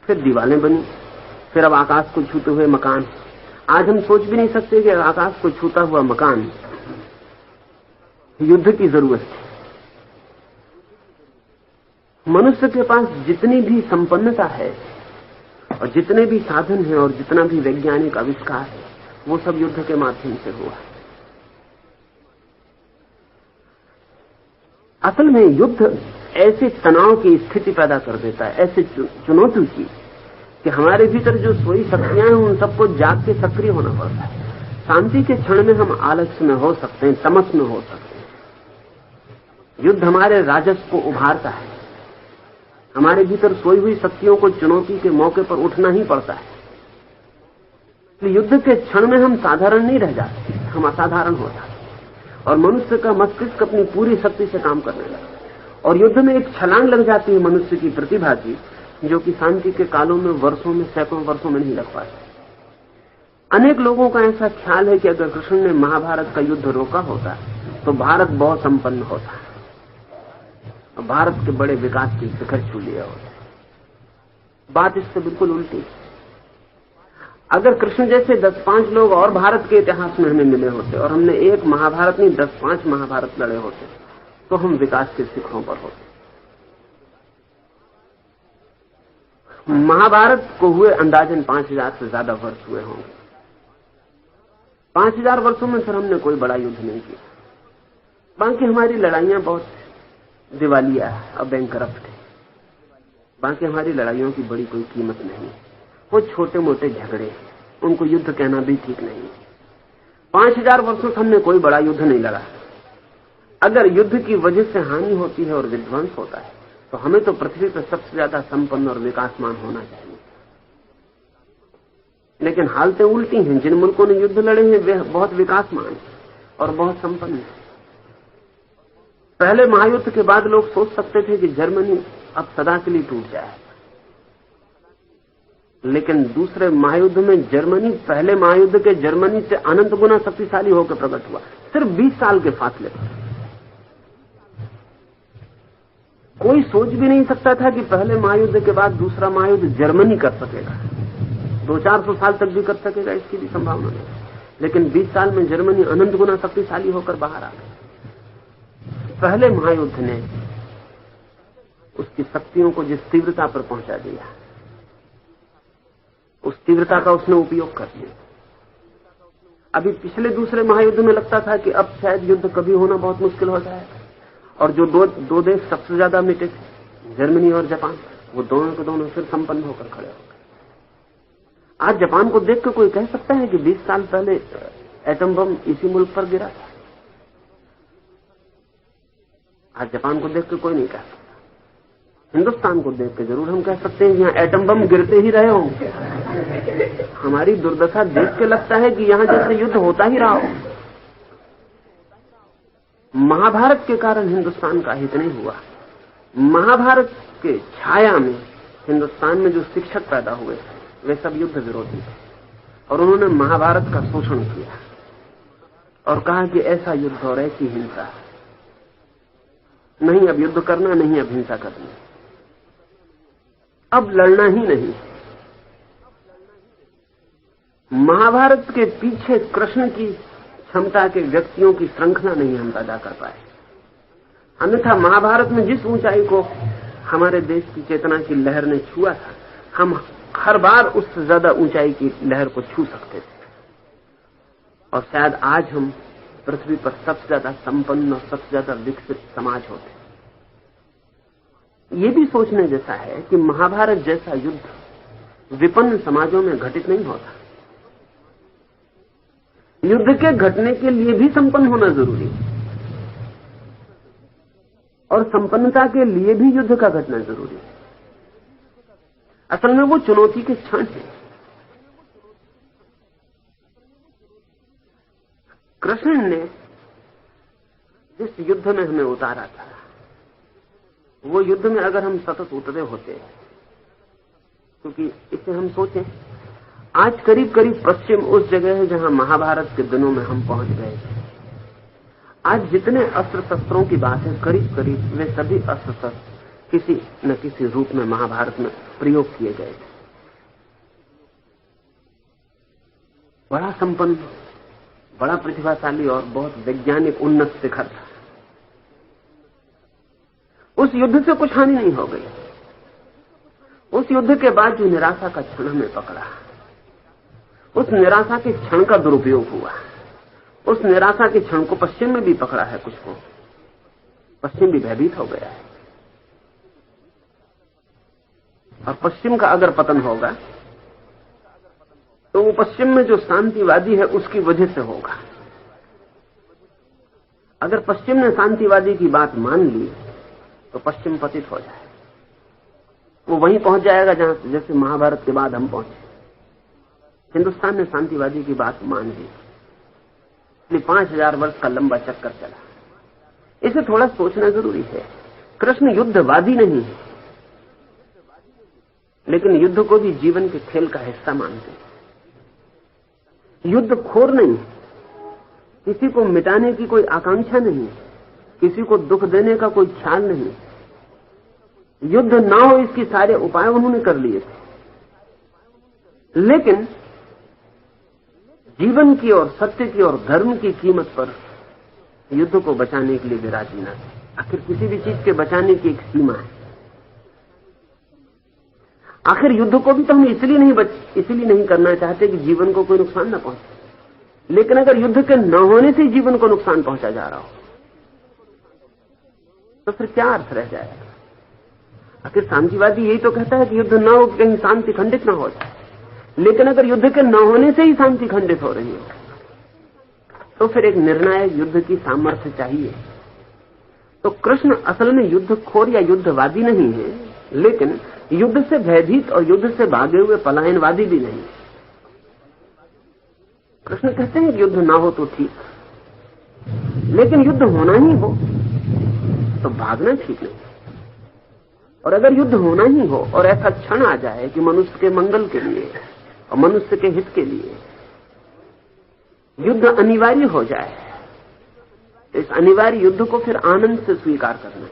फिर दीवारें बनी, फिर अब आकाश को छूते हुए मकान। आज हम सोच भी नहीं सकते कि आकाश को छूता हुआ मकान युद्ध की जरूरत थी। मनुष्य के पास जितनी भी संपन्नता है और जितने भी साधन हैं और जितना भी वैज्ञानिक आविष्कार है, वो सब युद्ध के माध्यम से हुआ है। असल में युद्ध ऐसे तनाव की स्थिति पैदा कर देता है, ऐसे चुनौती की, कि हमारे भीतर जो सोई शक्तियां हैं उन सबको जाग के सक्रिय होना पड़ता है। शांति के क्षण में हम आलस्य में हो सकते हैं, तमस में हो सकते हैं। युद्ध हमारे राजस को उभारता है, हमारे भीतर सोई हुई शक्तियों को चुनौती के मौके पर उठना ही पड़ता है। इसलिए युद्ध के क्षण में हम साधारण नहीं रह जाते, हम असाधारण हो जाते और मनुष्य का मस्तिष्क अपनी पूरी शक्ति से काम करने लगता है। और युद्ध में एक छलांग लग जाती है मनुष्य की प्रतिभा की, जो कि शांति के कालों में, वर्षों में, सैकड़ों वर्षों में नहीं लग पाती। अनेक लोगों का ऐसा ख्याल है कि अगर कृष्ण ने महाभारत का युद्ध रोका होता तो भारत बहुत संपन्न होता और भारत के बड़े विकास की शिखर छू लिया होता। बात इससे बिल्कुल उल्टी है। अगर कृष्ण जैसे 10-5 लोग और भारत के इतिहास में हमें मिले होते और हमने एक महाभारत नहीं 10-5 महाभारत लड़े होते तो हम विकास के शिखरों पर होते। महाभारत को हुए अंदाजन 5000 से ज्यादा वर्ष हुए होंगे। 5000 वर्षों में सर हमने कोई बड़ा युद्ध नहीं किया। बाकी हमारी लड़ाइयां बहुत दिवालिया और बैंकरप्ट है। बाकी हमारी लड़ाइयों की बड़ी कोई कीमत नहीं है। वो छोटे मोटे झगड़े, उनको युद्ध कहना भी ठीक नहीं। 5000 वर्षों से हमने कोई बड़ा युद्ध नहीं लड़ा। अगर युद्ध की वजह से हानि होती है और विध्वंस होता है तो हमें तो पृथ्वी पर सबसे ज्यादा संपन्न और विकासमान होना चाहिए। लेकिन हालतें उल्टी हैं। जिन मुल्कों ने युद्ध लड़े हैं वे बहुत विकासमान और बहुत संपन्न हैं। पहले महायुद्ध के बाद लोग सोच सकते थे कि जर्मनी अब सदा के लिए टूट जाए, लेकिन दूसरे महायुद्ध में जर्मनी पहले महायुद्ध के जर्मनी से अनंत गुना शक्तिशाली होकर प्रकट हुआ, सिर्फ 20 साल के फासले पर। कोई सोच भी नहीं सकता था कि पहले महायुद्ध के बाद दूसरा महायुद्ध जर्मनी कर सकेगा। 200-400 साल तक भी कर सकेगा, इसकी भी संभावना नहीं। लेकिन 20 साल में जर्मनी अनंत गुना शक्तिशाली होकर बाहर आ गई। पहले महायुद्ध ने उसकी शक्तियों को जिस तीव्रता पर पहुंचा दिया, उस तीव्रता का उसने उपयोग कर लिया। अभी पिछले दूसरे महायुद्ध में लगता था कि अब शायद युद्ध कभी होना बहुत मुश्किल हो जाएगा, और जो दो देश सबसे ज्यादा मिटे थे, जर्मनी और जापान, वो दोनों के दोनों फिर संपन्न होकर खड़े हो गए। आज जापान को देख कर कोई कह सकता है कि 20 साल पहले एटम बम इसी मुल्क पर गिरा था? आज जापान को देख कर कोई नहीं कह सकता। हिंदुस्तान को देख के जरूर हम कह सकते हैं कि यहां एटम बम गिरते ही रहे होंगे। हमारी दुर्दशा देख के लगता है कि यहां जैसे युद्ध होता ही रहा हो। महाभारत के कारण हिंदुस्तान का हित नहीं हुआ। महाभारत के छाया में हिंदुस्तान में जो शिक्षक पैदा हुए वे सब युद्ध विरोधी थे, और उन्होंने महाभारत का शोषण किया और कहा कि ऐसा युद्ध और ऐसी हिंसा नहीं, अब युद्ध करना नहीं, अब हिंसा करनी, अब लड़ना ही नहीं। महाभारत के पीछे कृष्ण की क्षमता के व्यक्तियों की श्रृंखला नहीं हम पैदा कर पाए। अन्यथा महाभारत में जिस ऊंचाई को हमारे देश की चेतना की लहर ने छुआ था, हम हर बार उससे ज्यादा ऊंचाई की लहर को छू सकते थे, और शायद आज हम पृथ्वी पर सबसे ज्यादा संपन्न और सबसे ज्यादा विकसित समाज होते। ये भी सोचने जैसा है कि महाभारत जैसा युद्ध विपन्न समाजों में घटित नहीं होता। युद्ध के घटने के लिए भी संपन्न होना जरूरी है, और संपन्नता के लिए भी युद्ध का घटना जरूरी है। असल में वो चुनौती के क्षण है। कृष्ण ने जिस युद्ध में हमें उतारा था, वो युद्ध में अगर हम सतत उतरे होते, क्योंकि इसे हम सोचें, आज करीब करीब पश्चिम उस जगह है जहां महाभारत के दिनों में हम पहुंच गए थे। आज जितने अस्त्र शस्त्रों की बात है, करीब करीब वे सभी अस्त्र शस्त्र किसी न किसी रूप में महाभारत में प्रयोग किए गए थे। बड़ा संपन्न, बड़ा प्रतिभाशाली और बहुत वैज्ञानिक उन्नत शिखर था। उस युद्ध से कुछ हानि नहीं हो गई। उस युद्ध के बाद जो निराशा का क्षण हमें पकड़ा, उस निराशा के क्षण का दुरुपयोग हुआ। उस निराशा के क्षण को पश्चिम में भी पकड़ा है कुछ को। पश्चिम भी भयभीत हो गया है, और पश्चिम का अगर पतन होगा तो वो पश्चिम में जो शांतिवादी है उसकी वजह से होगा। अगर पश्चिम ने शांतिवादी की बात मान ली तो पश्चिम पतित हो जाए, वो वहीं पहुंच जाएगा जहां जैसे महाभारत के बाद हम पहुंचे। हिंदुस्तान ने शांतिवादी की बात मान ली, इसलिए 5000 वर्ष का लंबा चक्कर चला। इसे थोड़ा सोचना जरूरी है। कृष्ण युद्धवादी नहीं है, लेकिन युद्ध को भी जीवन के खेल का हिस्सा मानते हैं। युद्ध खोर नहीं, किसी को मिटाने की कोई आकांक्षा नहीं, किसी को दुख देने का कोई ख्याल नहीं। युद्ध ना हो इसके सारे उपाय उन्होंने कर लिए थे, लेकिन जीवन की और सत्य की और धर्म की कीमत पर युद्ध को बचाने के लिए वे राजी ना थे। आखिर किसी भी चीज के बचाने की एक सीमा है। आखिर युद्ध को भी तो हम इसलिए नहीं करना चाहते कि जीवन को कोई नुकसान ना पहुंचे। लेकिन अगर युद्ध के न होने से जीवन को नुकसान पहुंचा जा रहा हो तो फिर क्या अर्थ रह जाएगा? आखिर शांतिवादी यही तो कहता है कि युद्ध न हो, कहीं शांति खंडित ना हो जाए। लेकिन अगर युद्ध के न होने से ही शांति खंडित हो रही हो तो फिर एक निर्णायक युद्ध की सामर्थ्य चाहिए। तो कृष्ण असल में युद्धखोर या युद्धवादी नहीं है, लेकिन युद्ध से भयभीत और युद्ध से भागे हुए पलायनवादी भी नहीं। कृष्ण कहते हैं कि युद्ध ना हो तो ठीक, लेकिन युद्ध होना ही हो तो भागना ठीक नहीं। और अगर युद्ध होना ही हो और ऐसा क्षण आ जाए कि मनुष्य के मंगल के लिए और मनुष्य के हित के लिए युद्ध अनिवार्य हो जाए, तो इस अनिवार्य युद्ध को फिर आनंद से स्वीकार करना है।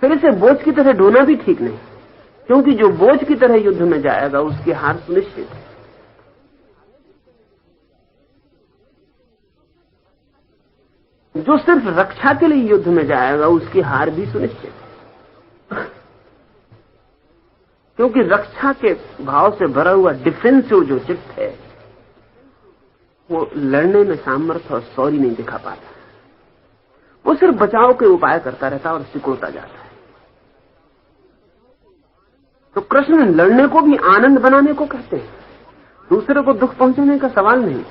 फिर इसे बोझ की तरह ढोना भी ठीक नहीं, क्योंकि जो बोझ की तरह युद्ध में जाएगा उसकी हार सुनिश्चित है। जो सिर्फ रक्षा के लिए युद्ध में जाएगा उसकी हार भी सुनिश्चित है, क्योंकि रक्षा के भाव से भरा हुआ डिफेंसिव जो चित्त है वो लड़ने में सामर्थ्य और शौर्य नहीं दिखा पाता। वो सिर्फ बचाव के उपाय करता रहता और सिकुड़ता जाता है। तो कृष्ण लड़ने को भी आनंद बनाने को कहते हैं, दूसरे को दुख पहुंचाने का सवाल नहीं।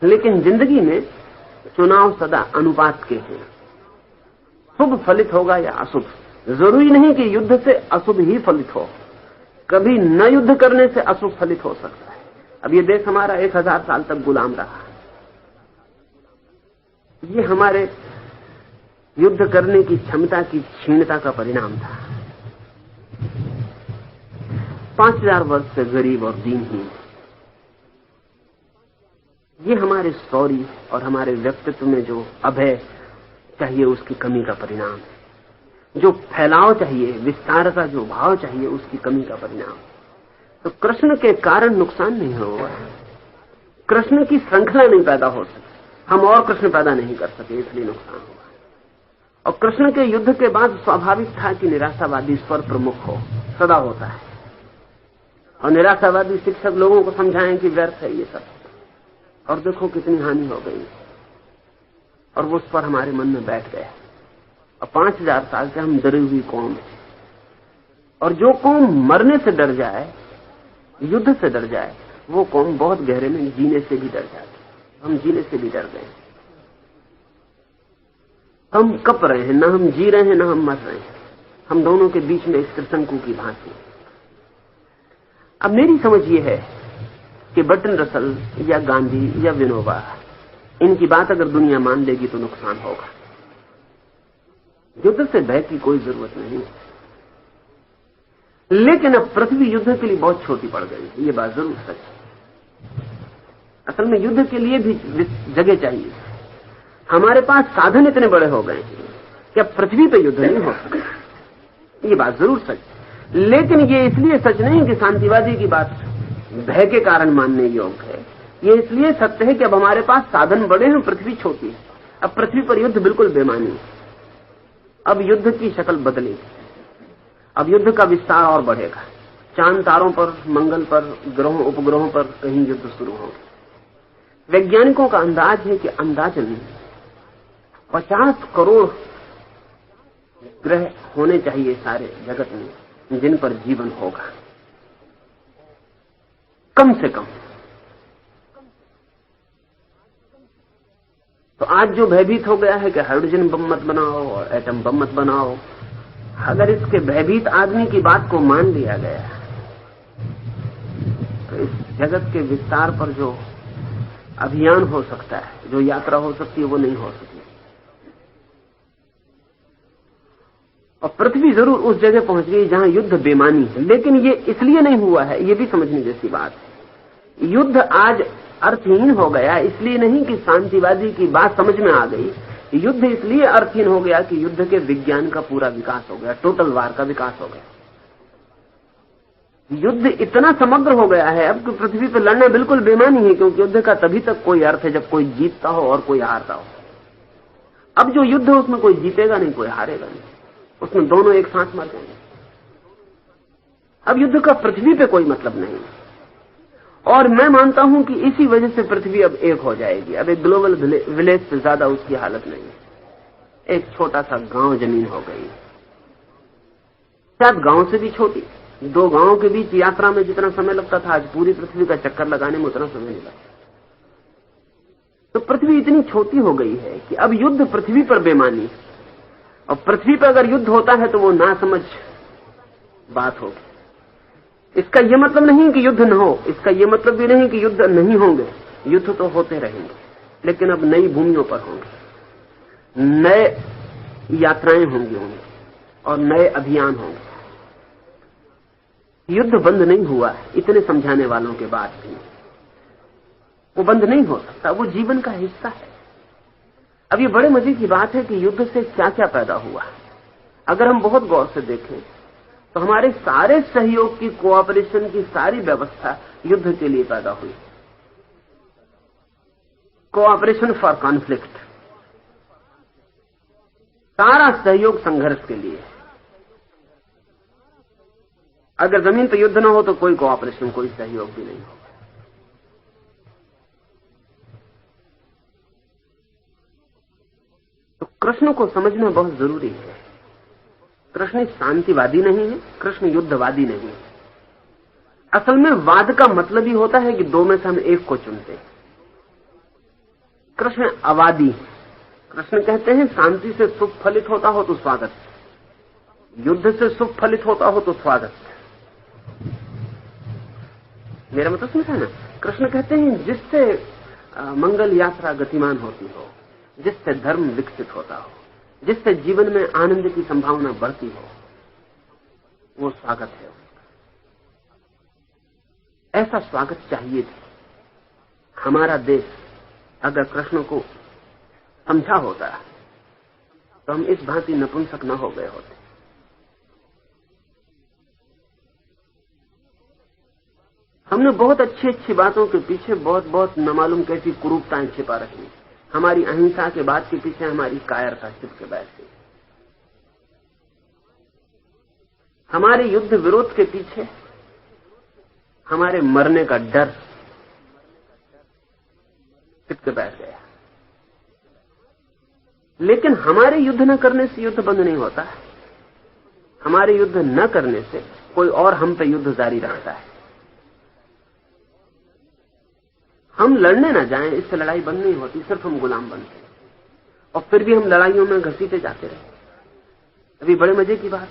लेकिन जिंदगी में चुनाव सदा अनुपात के हैं, शुभ फलित होगा या अशुभ। जरूरी नहीं कि युद्ध से अशुभ ही फलित हो, कभी न युद्ध करने से अशुभ फलित हो सकता है। अब ये देश हमारा 1000 साल तक गुलाम रहा, ये हमारे युद्ध करने की क्षमता की क्षीणता का परिणाम था। 5000 वर्ष से गरीब और दीनहीन, ये हमारे शौर्य और हमारे व्यक्तित्व में जो अभय चाहिए उसकी कमी का परिणाम है। जो फैलाव चाहिए, विस्तार का जो भाव चाहिए उसकी कमी का परिणाम। तो कृष्ण के कारण नुकसान नहीं हुआ, कृष्ण की श्रृंखला नहीं पैदा हो सकी, हम और कृष्ण पैदा नहीं कर सके, इसलिए नुकसान हुआ। और कृष्ण के युद्ध के बाद स्वाभाविक था कि निराशावादी स्वर प्रमुख हो, सदा होता है, और निराशावादी शिक्षक लोगों को समझाएं कि व्यर्थ है ये सब, और देखो कितनी हानि हो गई। और वो स्वर हमारे मन में बैठ गया। और 5000 साल से हम डरी हुई कौम है, और जो कौम मरने से डर जाए, युद्ध से डर जाए, वो कौम बहुत गहरे में जीने से भी डर जाती। हम जीने से भी डर गए, हम कप रहे हैं, ना हम जी रहे हैं ना हम मर रहे हैं, हम दोनों के बीच में इस त्रिशंकु की भांति। अब मेरी समझ ये है कि बर्टन रसल या गांधी या विनोबा, इनकी बात अगर दुनिया मान लेगी तो नुकसान होगा। युद्ध से भय की कोई जरूरत नहीं, लेकिन अब पृथ्वी युद्ध के लिए बहुत छोटी पड़ गई, ये बात जरूर सच है। असल में युद्ध के लिए भी जगह चाहिए। हमारे पास साधन इतने बड़े हो गए कि अब पृथ्वी पर युद्ध नहीं हो सकता, ये बात जरूर सच है। लेकिन ये इसलिए सच नहीं कि शांतिवादी की बात भय के कारण मानने योग्य है, ये इसलिए सत्य है कि अब हमारे पास साधन बड़े हैं, पृथ्वी छोटी है। अब पृथ्वी पर युद्ध बिल्कुल बेमानी है। अब युद्ध की शक्ल बदलेगी, अब युद्ध का विस्तार और बढ़ेगा। चांद तारों पर, मंगल पर, ग्रहों उपग्रहों पर कहीं युद्ध शुरू होंगे। वैज्ञानिकों का अंदाज है कि अंदाजन 50 करोड़ ग्रह होने चाहिए सारे जगत में जिन पर जीवन होगा। कम से कम। तो आज जो भयभीत हो गया है कि हाइड्रोजन बम मत बनाओ और एटम बम मत बनाओ, अगर इसके भयभीत आदमी की बात को मान लिया गया तो इस जगत के विस्तार पर जो अभियान हो सकता है, जो यात्रा हो सकती है, वो नहीं हो सकती। और पृथ्वी जरूर उस जगह पहुंच गई जहां युद्ध बेमानी है, लेकिन ये इसलिए नहीं हुआ है, ये भी समझने जैसी बात है। युद्ध आज अर्थहीन हो गया इसलिए नहीं कि शांतिवादी की बात समझ में आ गई, युद्ध इसलिए अर्थहीन हो गया कि युद्ध के विज्ञान का पूरा विकास हो गया, टोटल वार का विकास हो गया। युद्ध इतना समग्र हो गया है अब कि पृथ्वी पर लड़ना बिल्कुल बेमानी है, क्योंकि युद्ध का तभी तक कोई अर्थ है जब कोई जीतता हो और कोई हारता हो। अब जो युद्ध है उसमें कोई जीतेगा नहीं, कोई हारेगा नहीं, उसमें दोनों एक साथ मर जाएंगे। अब युद्ध का पृथ्वी पे कोई मतलब नहीं। और मैं मानता हूं कि इसी वजह से पृथ्वी अब एक हो जाएगी। अब एक ग्लोबल विलेज से ज्यादा उसकी हालत नहीं है। एक छोटा सा गांव जमीन हो गई, शायद गांव से भी छोटी। 2 गांवों के बीच यात्रा में जितना समय लगता था, आज पूरी पृथ्वी का चक्कर लगाने में उतना समय नहीं लगता। तो पृथ्वी इतनी छोटी हो गई है कि अब युद्ध पृथ्वी पर बेमानी है। और पृथ्वी पर अगर युद्ध होता है तो वो नासमझ बात होगी। इसका यह मतलब नहीं कि युद्ध न हो, इसका यह मतलब भी नहीं कि युद्ध नहीं होंगे, युद्ध तो होते रहेंगे, लेकिन अब नई भूमियों पर होंगे, नए यात्राएं होंगी और नए अभियान होंगे। युद्ध बंद नहीं हुआ है, इतने समझाने वालों के बाद भी वो बंद नहीं हो सकता, वो जीवन का हिस्सा है। अब ये बड़े मजे की बात है कि युद्ध से क्या क्या पैदा हुआ। अगर हम बहुत गौर से देखें तो हमारे सारे सहयोग की, कोऑपरेशन की सारी व्यवस्था युद्ध के लिए पैदा हुई। कोऑपरेशन फॉर कॉन्फ्लिक्ट, सारा सहयोग संघर्ष के लिए। अगर जमीन पर युद्ध न हो तो कोई कोऑपरेशन, कोई सहयोग भी नहीं होगा। तो कृष्ण को समझना बहुत जरूरी है। कृष्ण शांतिवादी नहीं है, कृष्ण युद्धवादी नहीं है। असल में वाद का मतलब ही होता है कि 2 में से हम एक को चुनते हैं। कृष्ण अवादी। कृष्ण कहते हैं शांति से सुख फलित होता हो तो स्वागत, युद्ध से सुख फलित होता हो तो स्वागत। मेरा मतलब समझा ना? कृष्ण कहते हैं जिससे मंगल यात्रा गतिमान होती हो, जिससे धर्म विकसित होता हो, जिससे जीवन में आनंद की संभावना बढ़ती हो, वो स्वागत है। ऐसा स्वागत चाहिए थी। हमारा देश अगर कृष्ण को समझा होता तो हम इस भांति नपुंसक न हो गए होते। हमने बहुत अच्छी अच्छी बातों के पीछे बहुत बहुत न मालूम कैसी कुरूपताएं छिपा रखी। हमारी अहिंसा के बात के पीछे हमारी कायरता छिप के बैठती। हमारे युद्ध विरोध के पीछे हमारे मरने का डर छिप के बैठ गया। लेकिन हमारे युद्ध न करने से युद्ध बंद नहीं होता। हमारे युद्ध न करने से कोई और हम पे युद्ध जारी रखता है। हम लड़ने ना जाएं, इससे लड़ाई बंद नहीं होती, सिर्फ हम गुलाम बनते हैं। और फिर भी हम लड़ाइयों में घसीटे जाते रहे। अभी बड़े मजे की बात,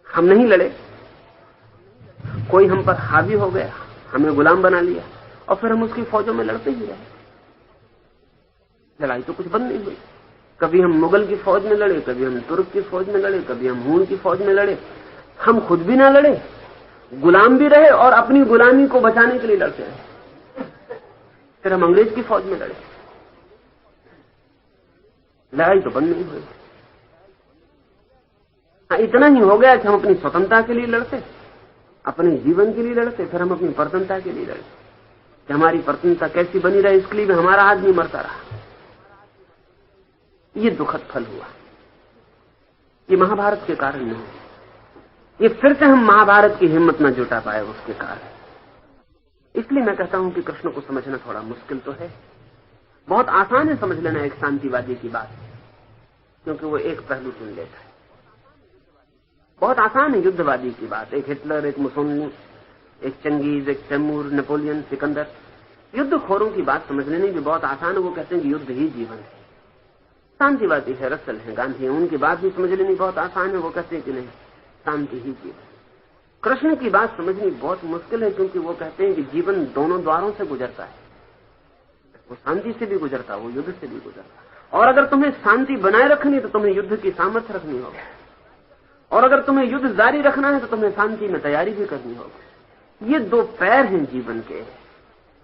हम नहीं लड़े, कोई हम पर हावी हो गया, हमें गुलाम बना लिया, और फिर हम उसकी फौजों में लड़ते ही रहे। लड़ाई तो कुछ बंद नहीं हुई। कभी हम मुगल की फौज में लड़े, कभी हम तुर्क की फौज में लड़े, कभी हम हूण की फौज में लड़े। हम खुद भी ना लड़े, गुलाम भी रहे और अपनी गुलामी को बचाने के लिए लड़ते रहे। फिर हम अंग्रेज की फौज में लड़े। लड़ाई तो बंद नहीं हुई। हाँ, इतना ही हो गया कि हम अपनी स्वतंत्रता के लिए लड़ते, अपने जीवन के लिए लड़ते, फिर हम अपनी प्रतंत्रता के लिए लड़ते कि हमारी प्रतंत्रता कैसी बनी रहे, इसके लिए भी हमारा आदमी मरता रहा। ये दुखद फल हुआ। ये महाभारत के कारण नहीं, ये फिर से हम महाभारत की हिम्मत न जुटा पाए उसके कारण। इसलिए मैं कहता हूं कि कृष्ण को समझना थोड़ा मुश्किल तो है। बहुत आसान है समझ लेना एक शांतिवादी की बात, क्योंकि वो एक पहलू चुन लेता है। बहुत आसान है युद्धवादी की बात, एक हिटलर, एक मुसोलिनी, एक चंगेज, एक तैमूर, नेपोलियन, सिकंदर। युद्धखोरों की बात समझ लेनी भी बहुत आसान है। वो कहते हैं कि युद्ध ही जीवन है। शांतिवादी है, रसल है, गांधी है, उनकी बात भी समझ लेनी बहुत आसान है। वो कहते हैं कि नहीं, शांति ही जीवन। कृष्ण की बात समझनी बहुत मुश्किल है, क्योंकि वो कहते हैं कि जीवन दोनों द्वारों से गुजरता है। वो शांति से भी गुजरता, वो युद्ध से भी गुजरता। और अगर तुम्हें शांति बनाए रखनी तो तुम्हें युद्ध की सामर्थ्य रखनी होगी, और अगर तुम्हें युद्ध जारी रखना है तो तुम्हें शांति में तैयारी भी करनी होगी। ये दो पैर हैं जीवन के,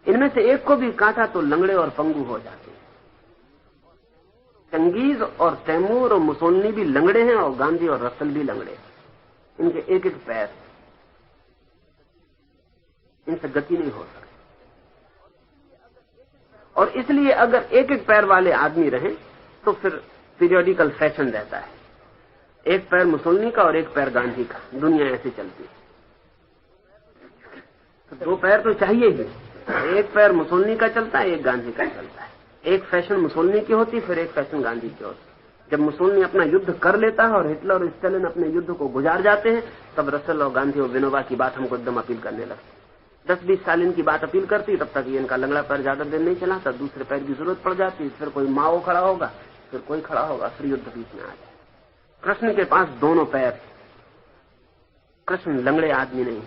इनमें से एक को भी काटा तो लंगड़े और पंगु हो जाते हैं। चंगेज और तैमूर और मुसोलिनी भी लंगड़े हैं, और गांधी और रसल भी लंगड़े हैं। इनके एक एक पैर, इनसे गति नहीं हो सकती। और इसलिए अगर एक एक पैर वाले आदमी रहें तो फिर पीरियोडिकल फैशन रहता है। एक पैर मुसोलिनी का और एक पैर गांधी का, दुनिया ऐसे चलती है। तो दो पैर तो चाहिए ही। एक पैर मुसोलिनी का चलता है, एक गांधी का चलता है। एक फैशन मुसोलिनी की होती, फिर एक फैशन गांधी की होती। जब मुसोलिनी अपना युद्ध कर लेता है और हिटलर और स्टालिन अपने युद्ध को गुजार जाते हैं, तब रसल और गांधी और विनोबा की बात हमको एकदम अपील करने लगती। 10-20 साल इनकी बात अपील करती, तब तक ये इनका लंगड़ा पैर ज्यादा देर नहीं चला, तब दूसरे पैर की जरूरत पड़ जाती। फिर कोई माओ खड़ा होगा, फिर कोई खड़ा होगा, फिर युद्ध बीच में आ जाए। कृष्ण के पास दोनों पैर। कृष्ण लंगड़े आदमी नहीं,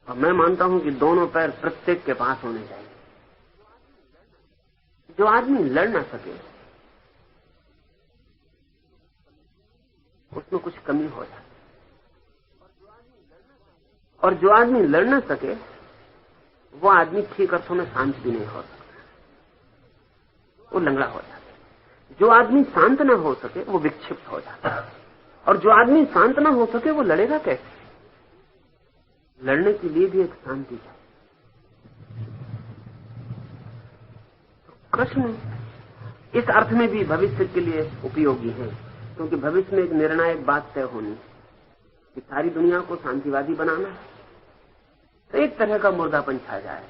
और मैं मानता हूं कि दोनों पैर प्रत्येक के पास होने चाहिए। जो आदमी लड़ ना सके उसमें कुछ कमी हो जाती, और जो आदमी लड़ ना सके वो आदमी ठीक अर्थों में शांत भी नहीं हो सकता, वो लंगड़ा हो जाता है। जो आदमी शांत ना हो सके वो विक्षिप्त हो जाता है, और जो आदमी शांत ना हो सके वो लड़ेगा कैसे? लड़ने के लिए भी एक शांति चाहिए। कृष्ण इस अर्थ में भी भविष्य के लिए उपयोगी है, क्योंकि भविष्य में एक निर्णायक बात तय होनी कि सारी दुनिया को शांतिवादी बनाना, तो एक तरह का मुर्दापन छा जाए,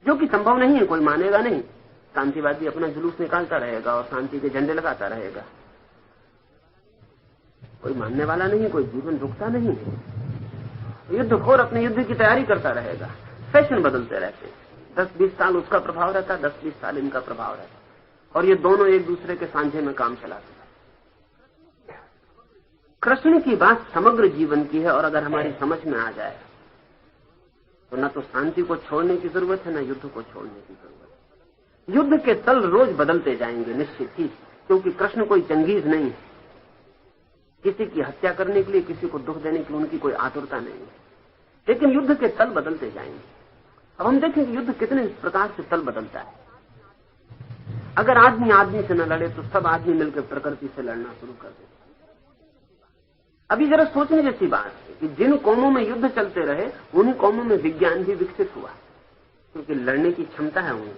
जो कि संभव नहीं है। कोई मानेगा नहीं। शांतिवादी अपना जुलूस निकालता रहेगा और शांति के झंडे लगाता रहेगा, कोई मानने वाला नहीं, कोई जीवन रुकता नहीं है। युद्धखोर अपने युद्ध की तैयारी करता रहेगा। फैशन बदलते रहते हैं। 10-20 साल उसका प्रभाव रहता है, 10-20 साल इनका प्रभाव रहता है, और ये दोनों एक दूसरे के सांझे में काम चलाते हैं। कृष्ण की बात समग्र जीवन की है, और अगर हमारी समझ में आ जाए तो न तो शांति को छोड़ने की जरूरत है, न युद्ध को छोड़ने की जरूरत है। युद्ध के तल रोज बदलते जाएंगे निश्चित ही, क्योंकि कृष्ण कोई चंगेज नहीं है। किसी की हत्या करने के लिए, किसी को दुख देने के लिए उनकी कोई आतुरता नहीं है, लेकिन युद्ध के तल बदलते जाएंगे। अब हम देखें कि युद्ध कितने प्रकार से तल बदलता है। अगर आदमी आदमी से न लड़े तो सब आदमी मिलकर प्रकृति से लड़ना शुरू कर देते। अभी जरा सोचने जैसी बात है कि जिन कौमों में युद्ध चलते रहे उन्हीं कौमों में विज्ञान भी विकसित हुआ, क्योंकि लड़ने की क्षमता है उन्हें।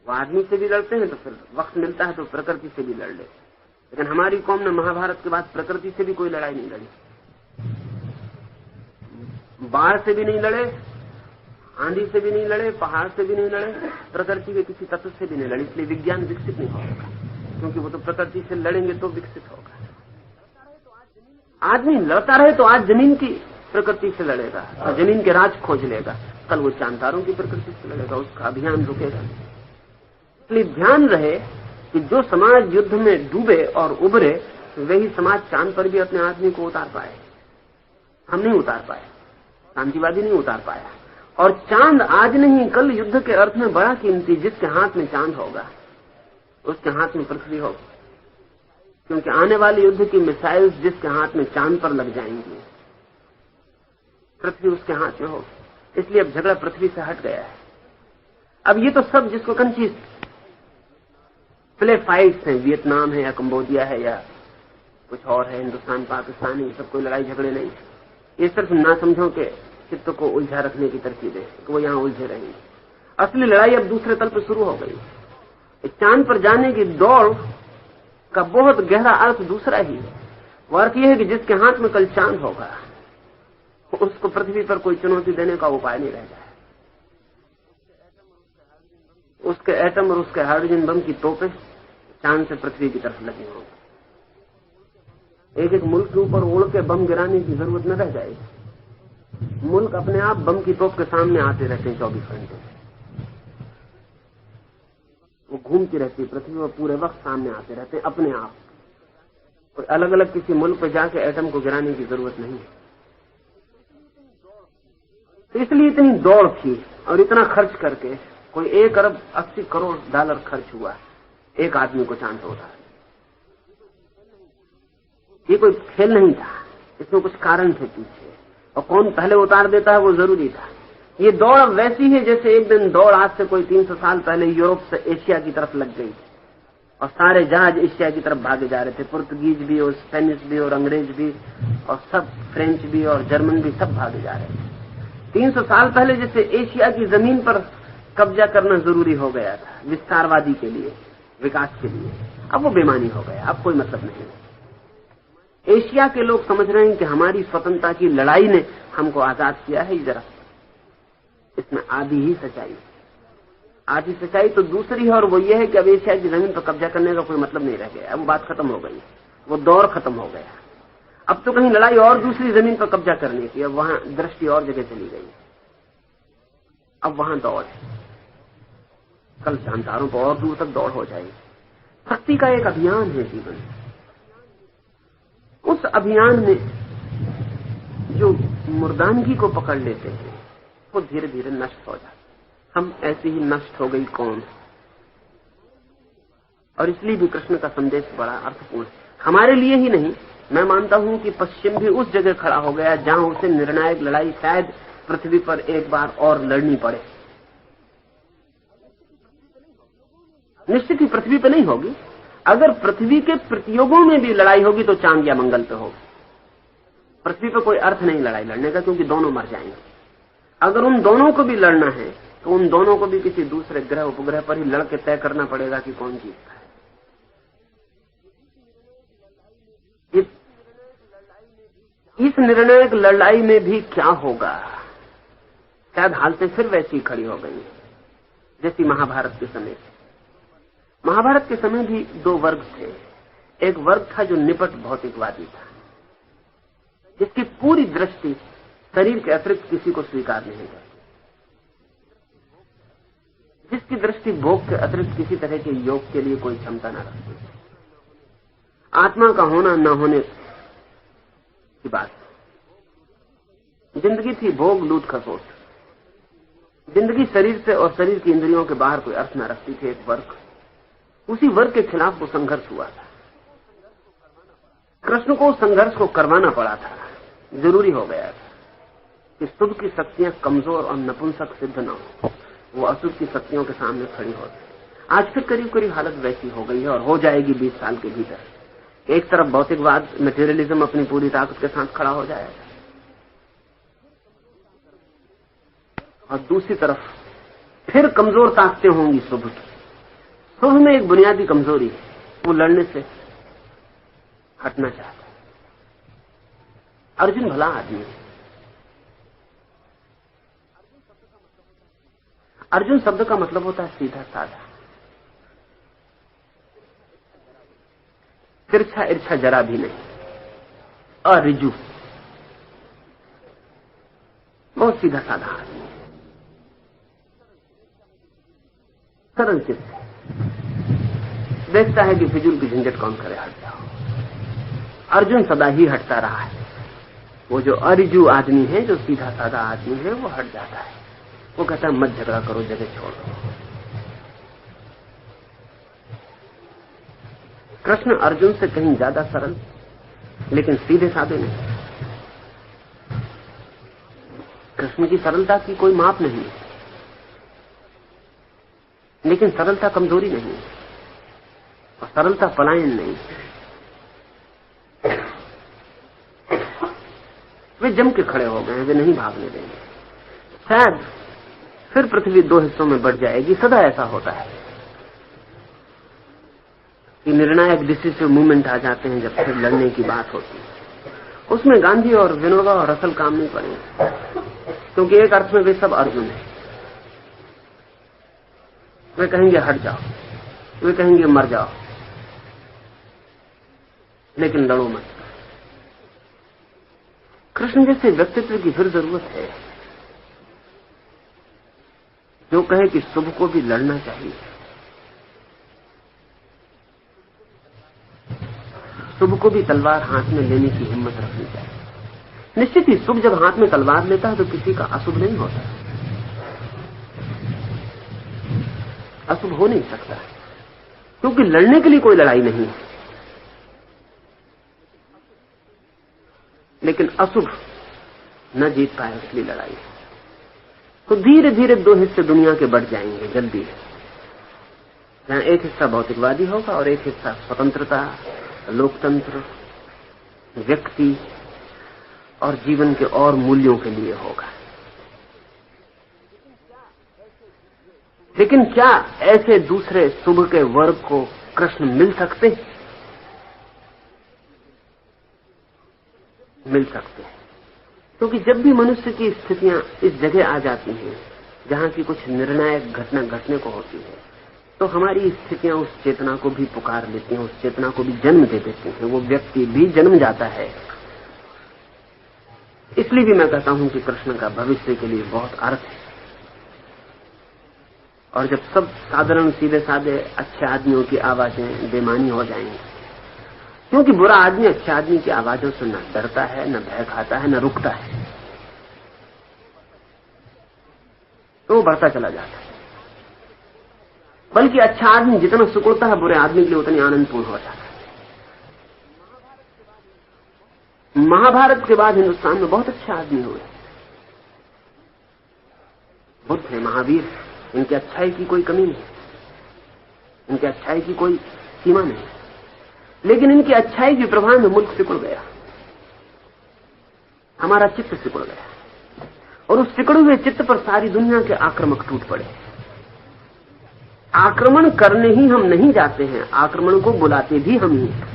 वो आदमी से भी लड़ते हैं तो फिर वक्त मिलता है तो प्रकृति से भी लड़ ले। लेकिन हमारी कौम ने महाभारत के बाद प्रकृति से भी कोई लड़ाई नहीं लड़ी, बाढ़ से भी नहीं लड़े, आंधी से भी नहीं लड़े, पहाड़ से भी नहीं लड़े, प्रकृति के किसी तत्व से भी नहीं लड़े। इसलिए विज्ञान विकसित नहीं होगा, क्योंकि वो तो प्रकृति से लड़ेंगे तो विकसित होगा। आदमी लड़ता रहे तो आज जमीन की प्रकृति से लड़ेगा और जमीन के राज खोज लेगा, कल वो चांदारों की प्रकृति से लड़ेगा, उसका अभियान रुकेगा। इसलिए ध्यान रहे कि जो समाज युद्ध में डूबे और उभरे वही समाज चांद पर भी अपने आदमी को उतार पाए। हम नहीं उतार पाए, शांतिवादी नहीं उतार पाया। और चांद आज नहीं कल युद्ध के अर्थ में बड़ा कीमती। जिसके हाथ में चांद होगा उसके हाथ में पृथ्वी होगी, क्योंकि आने वाले युद्ध की मिसाइल्स जिसके हाथ में चांद पर लग जाएंगी पृथ्वी उसके हाथ में होगी। इसलिए अब झगड़ा पृथ्वी से हट गया है। अब ये तो सब जिसको कंची प्ले फाइट्स हैं, वियतनाम है या कंबोडिया है या कुछ और है, हिंदुस्तान पाकिस्तान, ये सब कोई लड़ाई झगड़े नहीं। ये सिर्फ ना समझो के चित्त को उलझा रखने की तरकीब है कि वो यहां उलझे रहेंगे। असली लड़ाई अब दूसरे तल पर शुरू हो गई। चांद पर जाने की दौड़ का बहुत गहरा अर्थ दूसरा ही है। वो अर्थ यह है कि जिसके हाथ में कल चांद होगा उसको पृथ्वी पर कोई चुनौती देने का उपाय नहीं रह जाए। उसके एटम और उसके हाइड्रोजन बम की तोपें चांद से पृथ्वी की तरफ लगी होंगी। एक एक मुल्क के ऊपर उड़ के बम गिराने की जरूरत न रह जाएगी। मुल्क अपने आप बम की तोप के सामने आते रहते हैं 24 घंटे। वो घूमती रहती पृथ्वी और पूरे वक्त सामने आते रहते हैं अपने आप। कोई अलग अलग किसी मुल्क पे जाके एटम को गिराने की जरूरत नहीं है। तो इसलिए इतनी दौड़ थी और इतना खर्च करके कोई 1 अरब 80 करोड़ डॉलर खर्च हुआ एक आदमी को चांद उतार। ये कोई खेल नहीं था, इसमें कुछ कारण थे पीछे, और कौन पहले उतार देता है वो जरूरी था। ये दौड़ अब वैसी है जैसे एक दिन दौड़ आज से कोई 300 साल पहले यूरोप से एशिया की तरफ लग गई और सारे जहाज एशिया की तरफ भागे जा रहे थे। पुर्तगीज भी और स्पेनिश भी और अंग्रेज भी और सब फ्रेंच भी और जर्मन भी सब भागे जा रहे थे। 300 साल पहले जैसे एशिया की जमीन पर कब्जा करना जरूरी हो गया था विस्तारवादी के लिए, विकास के लिए, अब वो बेमानी हो गया, अब कोई मतलब नहीं। एशिया के लोग समझ रहे हैं कि हमारी स्वतंत्रता की लड़ाई ने हमको आजाद किया है। जरा इसमें आधी ही सच्चाई, आधी सच्चाई तो दूसरी है, और वो ये है कि अब एशिया की जमीन पर कब्जा करने का कोई मतलब नहीं रह गया। अब बात खत्म हो गई, वो दौर खत्म हो गया। अब तो कहीं लड़ाई और दूसरी जमीन पर कब्जा करने की, अब वहां दृष्टि और जगह चली गई, अब वहां दौड़ है। कल जानदारों पर और दूर तक दौड़ हो जाएगी। शक्ति का एक अभियान है जीवन। उस अभियान में जो मुर्दानगी को पकड़ लेते हैं वो धीरे धीरे नष्ट हो जाते। हम ऐसे ही नष्ट हो गई कौन, और इसलिए भी कृष्ण का संदेश बड़ा अर्थपूर्ण है हमारे लिए ही नहीं। मैं मानता हूं कि पश्चिम भी उस जगह खड़ा हो गया जहां उसे निर्णायक लड़ाई शायद पृथ्वी पर एक बार और लड़नी पड़े। निश्चित ही पृथ्वी पर नहीं होगी। अगर पृथ्वी के प्रतियोगों में भी लड़ाई होगी तो चांद या मंगल पे होगी। पृथ्वी पर कोई अर्थ नहीं लड़ाई लड़ने का, क्योंकि दोनों मर जाएंगे। अगर उन दोनों को भी लड़ना है तो उन दोनों को भी किसी दूसरे ग्रह उपग्रह पर ही लड़के तय करना पड़ेगा कि कौन जीतता है। इस निर्णायक लड़ाई में भी क्या होगा, शायद हालतें फिर वैसी खड़ी हो गई जैसी महाभारत के समय। महाभारत के समय भी 2 वर्ग थे। एक वर्ग था जो निपट भौतिकवादी था, जिसकी पूरी दृष्टि शरीर के अतिरिक्त किसी को स्वीकार नहीं करती, जिसकी दृष्टि भोग के अतिरिक्त किसी तरह के योग के लिए कोई क्षमता न रखती। आत्मा का होना न होने की बात। जिंदगी थी भोग लूट खसोट। जिंदगी शरीर से और शरीर की इंद्रियों के बाहर कोई अर्थ न रखती थी। एक वर्ग, उसी वर्ग के खिलाफ वो संघर्ष हुआ था। कृष्ण को संघर्ष को करवाना पड़ा था, जरूरी हो गया था कि शुभ की शक्तियां कमजोर और नपुंसक सिद्ध न हो, वो अशुभ की शक्तियों के सामने खड़ी होती। आज फिर करीब करीब हालत वैसी हो गई है और हो जाएगी 20 साल के भीतर। एक तरफ भौतिकवाद मटेरियलिज्म अपनी पूरी ताकत के साथ खड़ा हो जाएगा, और दूसरी तरफ फिर कमजोर ताकतें होंगी शुभ की। शुभ में एक बुनियादी कमजोरी है, वो लड़ने से हटना चाहता है। अर्जुन भला आदमी है। अर्जुन शब्द का मतलब होता है सीधा साधा, तिरछा इर्छा जरा भी नहीं, अरिजु, बहुत सीधा साधा आदमी, सरल चित्त, देखता है कि फिजूल की झंझट कौन करे, हट जाओ। अर्जुन सदा ही हटता रहा है। वो जो अरिजु आदमी है, जो सीधा साधा आदमी है, वो हट जाता है। वो कहता है मत झगड़ा करो, जगह छोड़ दो। कृष्ण अर्जुन से कहीं ज्यादा सरल, लेकिन सीधे साधे नहीं। कृष्ण की सरलता की कोई माप नहीं, लेकिन सरलता कमजोरी नहीं और सरलता पलायन नहीं। वे जम के खड़े हो गए, वे नहीं भागने देंगे। शायद फिर पृथ्वी 2 हिस्सों में बढ़ जाएगी। सदा ऐसा होता है कि निर्णायक डिसिसिव मूवमेंट आ जाते हैं जब फिर लड़ने की बात होती है। उसमें गांधी और विनोबा और रसल काम नहीं पड़ेंगे, क्योंकि एक अर्थ में वे सब अर्जुन हैं। वे कहेंगे हट जाओ, वे कहेंगे मर जाओ, लेकिन लड़ो मत। कृष्ण जैसे व्यक्तित्व की फिर जरूरत है जो कहे कि शुभ को भी लड़ना चाहिए, शुभ को भी तलवार हाथ में लेने की हिम्मत रखनी चाहिए। निश्चित ही शुभ जब हाथ में तलवार लेता है तो किसी का अशुभ नहीं होता, अशुभ हो नहीं सकता, क्योंकि लड़ने के लिए कोई लड़ाई नहीं है। लेकिन अशुभ न जीत पाए इसलिए लड़ाई, तो धीरे धीरे दो हिस्से दुनिया के बढ़ जाएंगे जल्दी, जहां एक हिस्सा भौतिकवादी होगा और एक हिस्सा स्वतंत्रता, लोकतंत्र, व्यक्ति और जीवन के और मूल्यों के लिए होगा। लेकिन क्या ऐसे दूसरे शुभ के वर्ग को कृष्ण मिल सकते हैं? मिल सकते हैं, क्योंकि जब भी मनुष्य की स्थितियां इस जगह आ जाती हैं जहां की कुछ निर्णायक घटना घटने को होती है, तो हमारी स्थितियां उस चेतना को भी पुकार लेती हैं, उस चेतना को भी जन्म दे देती हैं, वो व्यक्ति भी जन्म जाता है। इसलिए भी मैं कहता हूं कि कृष्ण का भविष्य के लिए बहुत अर्थ है। और जब सब साधारण सीधे साधे अच्छे आदमियों की आवाजें बेमानी हो जाएंगी, क्योंकि बुरा आदमी अच्छे आदमी की आवाजों से न डरता है, न भय खाता है, न रुकता है, तो वो बढ़ता चला जाता है। बल्कि अच्छा आदमी जितना सिकुड़ता है, बुरे आदमी के लिए उतनी आनंदपूर्ण हो जाता है। महाभारत के बाद हिंदुस्तान में बहुत अच्छे आदमी हुए, बुद्ध है, महावीर, इनकी अच्छाई की कोई कमी नहीं, इनकी अच्छाई की कोई सीमा नहीं, लेकिन इनकी अच्छाई के प्रभाव में मुल्क सिकुड़ गया, हमारा चित्त सिकुड़ गया, और उस सिकुड़े हुए चित्त पर सारी दुनिया के आक्रमक टूट पड़े। आक्रमण करने ही हम नहीं जाते हैं, आक्रमण को बुलाते भी हम ही हैं।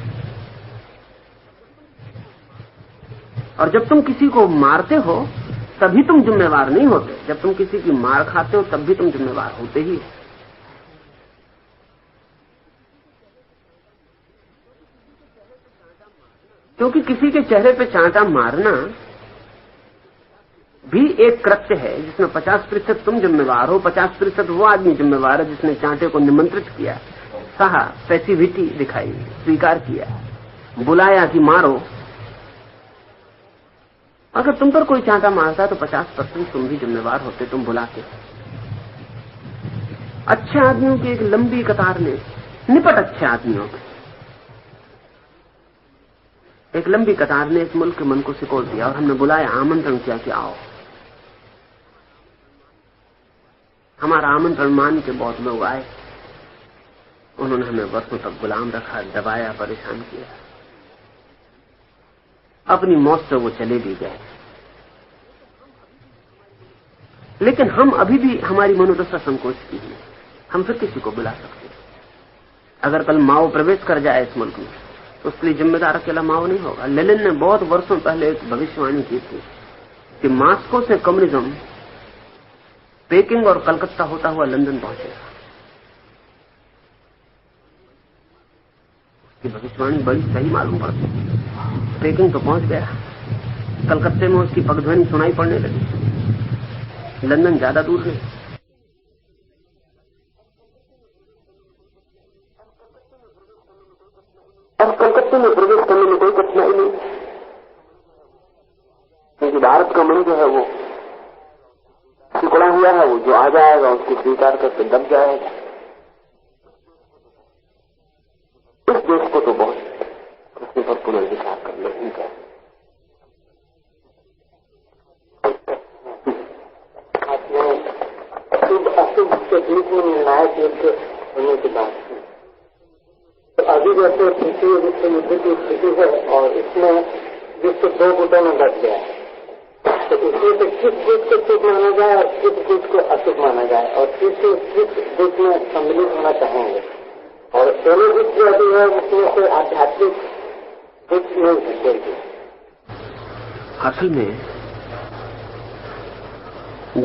और जब तुम किसी को मारते हो तभी तुम जिम्मेवार नहीं होते, जब तुम किसी की मार खाते हो तब भी तुम जिम्मेवार होते ही हो। क्योंकि किसी के चेहरे पे चांटा मारना भी एक कृत्य है जिसमें 50% तुम जिम्मेवार हो, 50% वो आदमी जिम्मेवार है जिसने चांटे को निमंत्रित किया, सहा, पैसिविटी दिखाई, स्वीकार किया, बुलाया कि मारो। अगर तुम पर कोई चांटा मारता तो 50% तुम भी जिम्मेवार होते, तुम बुलाते। अच्छे आदमियों की एक लंबी कतार ने, निपट अच्छे आदमियों की एक लंबी कतार ने इस मुल्क के मन को सिकोड़ दिया, और हमने बुलाया, आमंत्रण किया कि आओ। हमारा आमंत्रण मान के बहुत लोग आए, उन्होंने हमें वर्षों तक गुलाम रखा, दबाया, परेशान किया, अपनी मौत से वो चले भी गए। लेकिन हम अभी भी, हमारी मनोदशा संकोच की है, हम फिर किसी को बुला सकते हैं। अगर कल माओ प्रवेश कर जाए इस मुल्क में तो उसके लिए जिम्मेदार अकेला माओ नहीं होगा। लेनिन ने बहुत वर्षों पहले एक भविष्यवाणी की थी कि मास्को से कम्युनिज्म पेकिंग और कलकत्ता होता हुआ लंदन पहुंचेगा। उसकी भविष्यवाणी बड़ी सही मालूम पड़ती। पेकिंग तो पहुंच गया, कलकत्ते में उसकी पगध्वनि सुनाई पड़ने लगी, लंदन ज्यादा दूर नहीं। अब कलकत्ते में प्रवेश करने में कोई कठिनाई नहीं, क्योंकि भारत का मन जो है वो सिकुड़ा हुआ है, वो जो आ जाएगा उसको स्वीकार करके दब जाएगा। इस देश को तो बहुत उसके पर पुनर्विचार करना ही चाहिए। अशुभ के बीच में निर्णायक युद्ध होने के बाद तो अभी जैसे तृतीय विश्व युद्ध की स्थिति है और इसमें विश्व दो गुटों में बट गया है, तो इसमें से किस गुट को शुभ माना जाए और किस गुट को अशुभ माना जाए, और किस गुट में सम्मिलित होना चाहेंगे। और दोनों गुट जो अभी है उसमें से आध्यात्मिक गुट नहीं है। असल में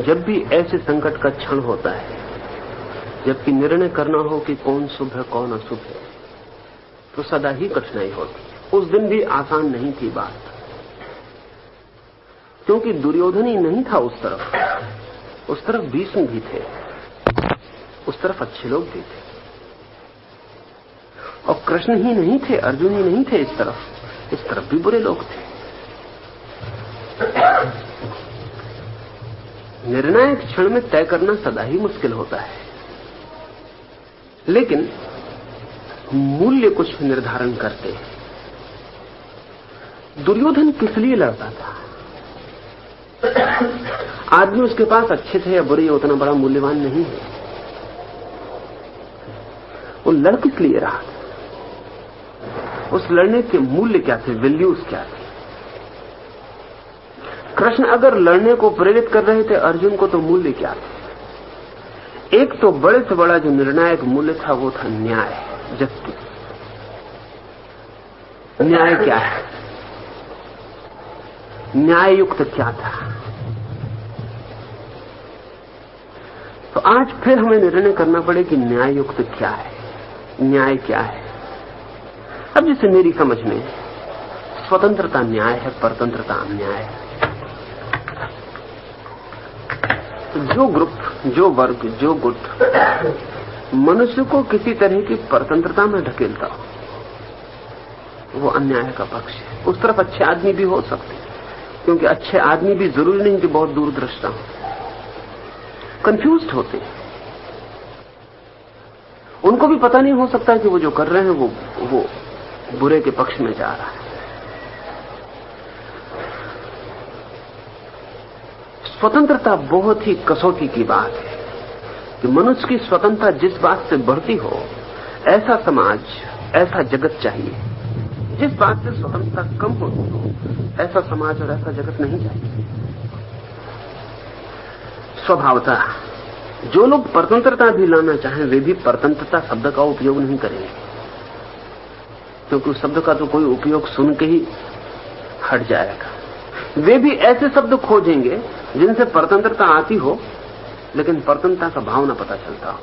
जब भी ऐसे संकट का क्षण होता है, जबकि निर्णय करना हो कि कौन शुभ है कौन अशुभ है, तो सदा ही कठिनाई होती है। उस दिन भी आसान नहीं थी बात। क्योंकि दुर्योधन ही नहीं था उस तरफ भीष्म भी थे, उस तरफ अच्छे लोग भी थे, और कृष्ण ही नहीं थे, अर्जुन ही नहीं थे, इस तरफ भी बुरे लोग थे। निर्णायक क्षण में तय करना सदा ही मुश्किल होता है, लेकिन मूल्य कुछ निर्धारण करते हैं। दुर्योधन किस लिए लड़ता था? आदमी उसके पास अच्छे थे या बुरे, उतना बड़ा मूल्यवान नहीं है। वो लड़ किस लिए रहा था? उस लड़ने के मूल्य क्या थे, वैल्यूज क्या थे? कृष्ण अगर लड़ने को प्रेरित कर रहे थे अर्जुन को, तो मूल्य क्या थे? एक तो बड़े से बड़ा जो निर्णायक मूल्य था वो था न्याय, जस्टिस। न्याय क्या है? न्याय युक्त क्या था? तो आज फिर हमें निर्णय करना पड़े कि न्याय युक्त क्या है, न्याय क्या है। अब जैसे मेरी समझ में स्वतंत्रता न्याय है, परतंत्रता अन्याय है। जो ग्रुप, जो वर्ग, जो गुट मनुष्य को किसी तरह की परतंत्रता में ढकेलता हो, वो अन्याय का पक्ष है। उस तरफ अच्छे आदमी भी हो सकते, क्योंकि अच्छे आदमी भी जरूरी नहीं कि बहुत दूरदृष्टा हो, कंफ्यूज्ड होते हैं। उनको भी पता नहीं हो सकता कि वो जो कर रहे हैं वो बुरे के पक्ष में जा रहा है। स्वतंत्रता बहुत ही कसौटी की बात है कि मनुष्य की स्वतंत्रता जिस बात से बढ़ती हो, ऐसा समाज, ऐसा जगत चाहिए। जिस बात से स्वतंत्रता कम होती हो, ऐसा समाज और ऐसा जगत नहीं चाहिए। स्वभावतः जो लोग परतंत्रता भी लाना चाहें, वे भी परतंत्रता शब्द का उपयोग नहीं करेंगे, क्योंकि उस शब्द का तो कोई उपयोग सुन के ही हट जाएगा। वे भी ऐसे शब्द खोजेंगे जिनसे परतंत्रता आती हो, लेकिन परतंत्रता का भाव न पता चलता हो।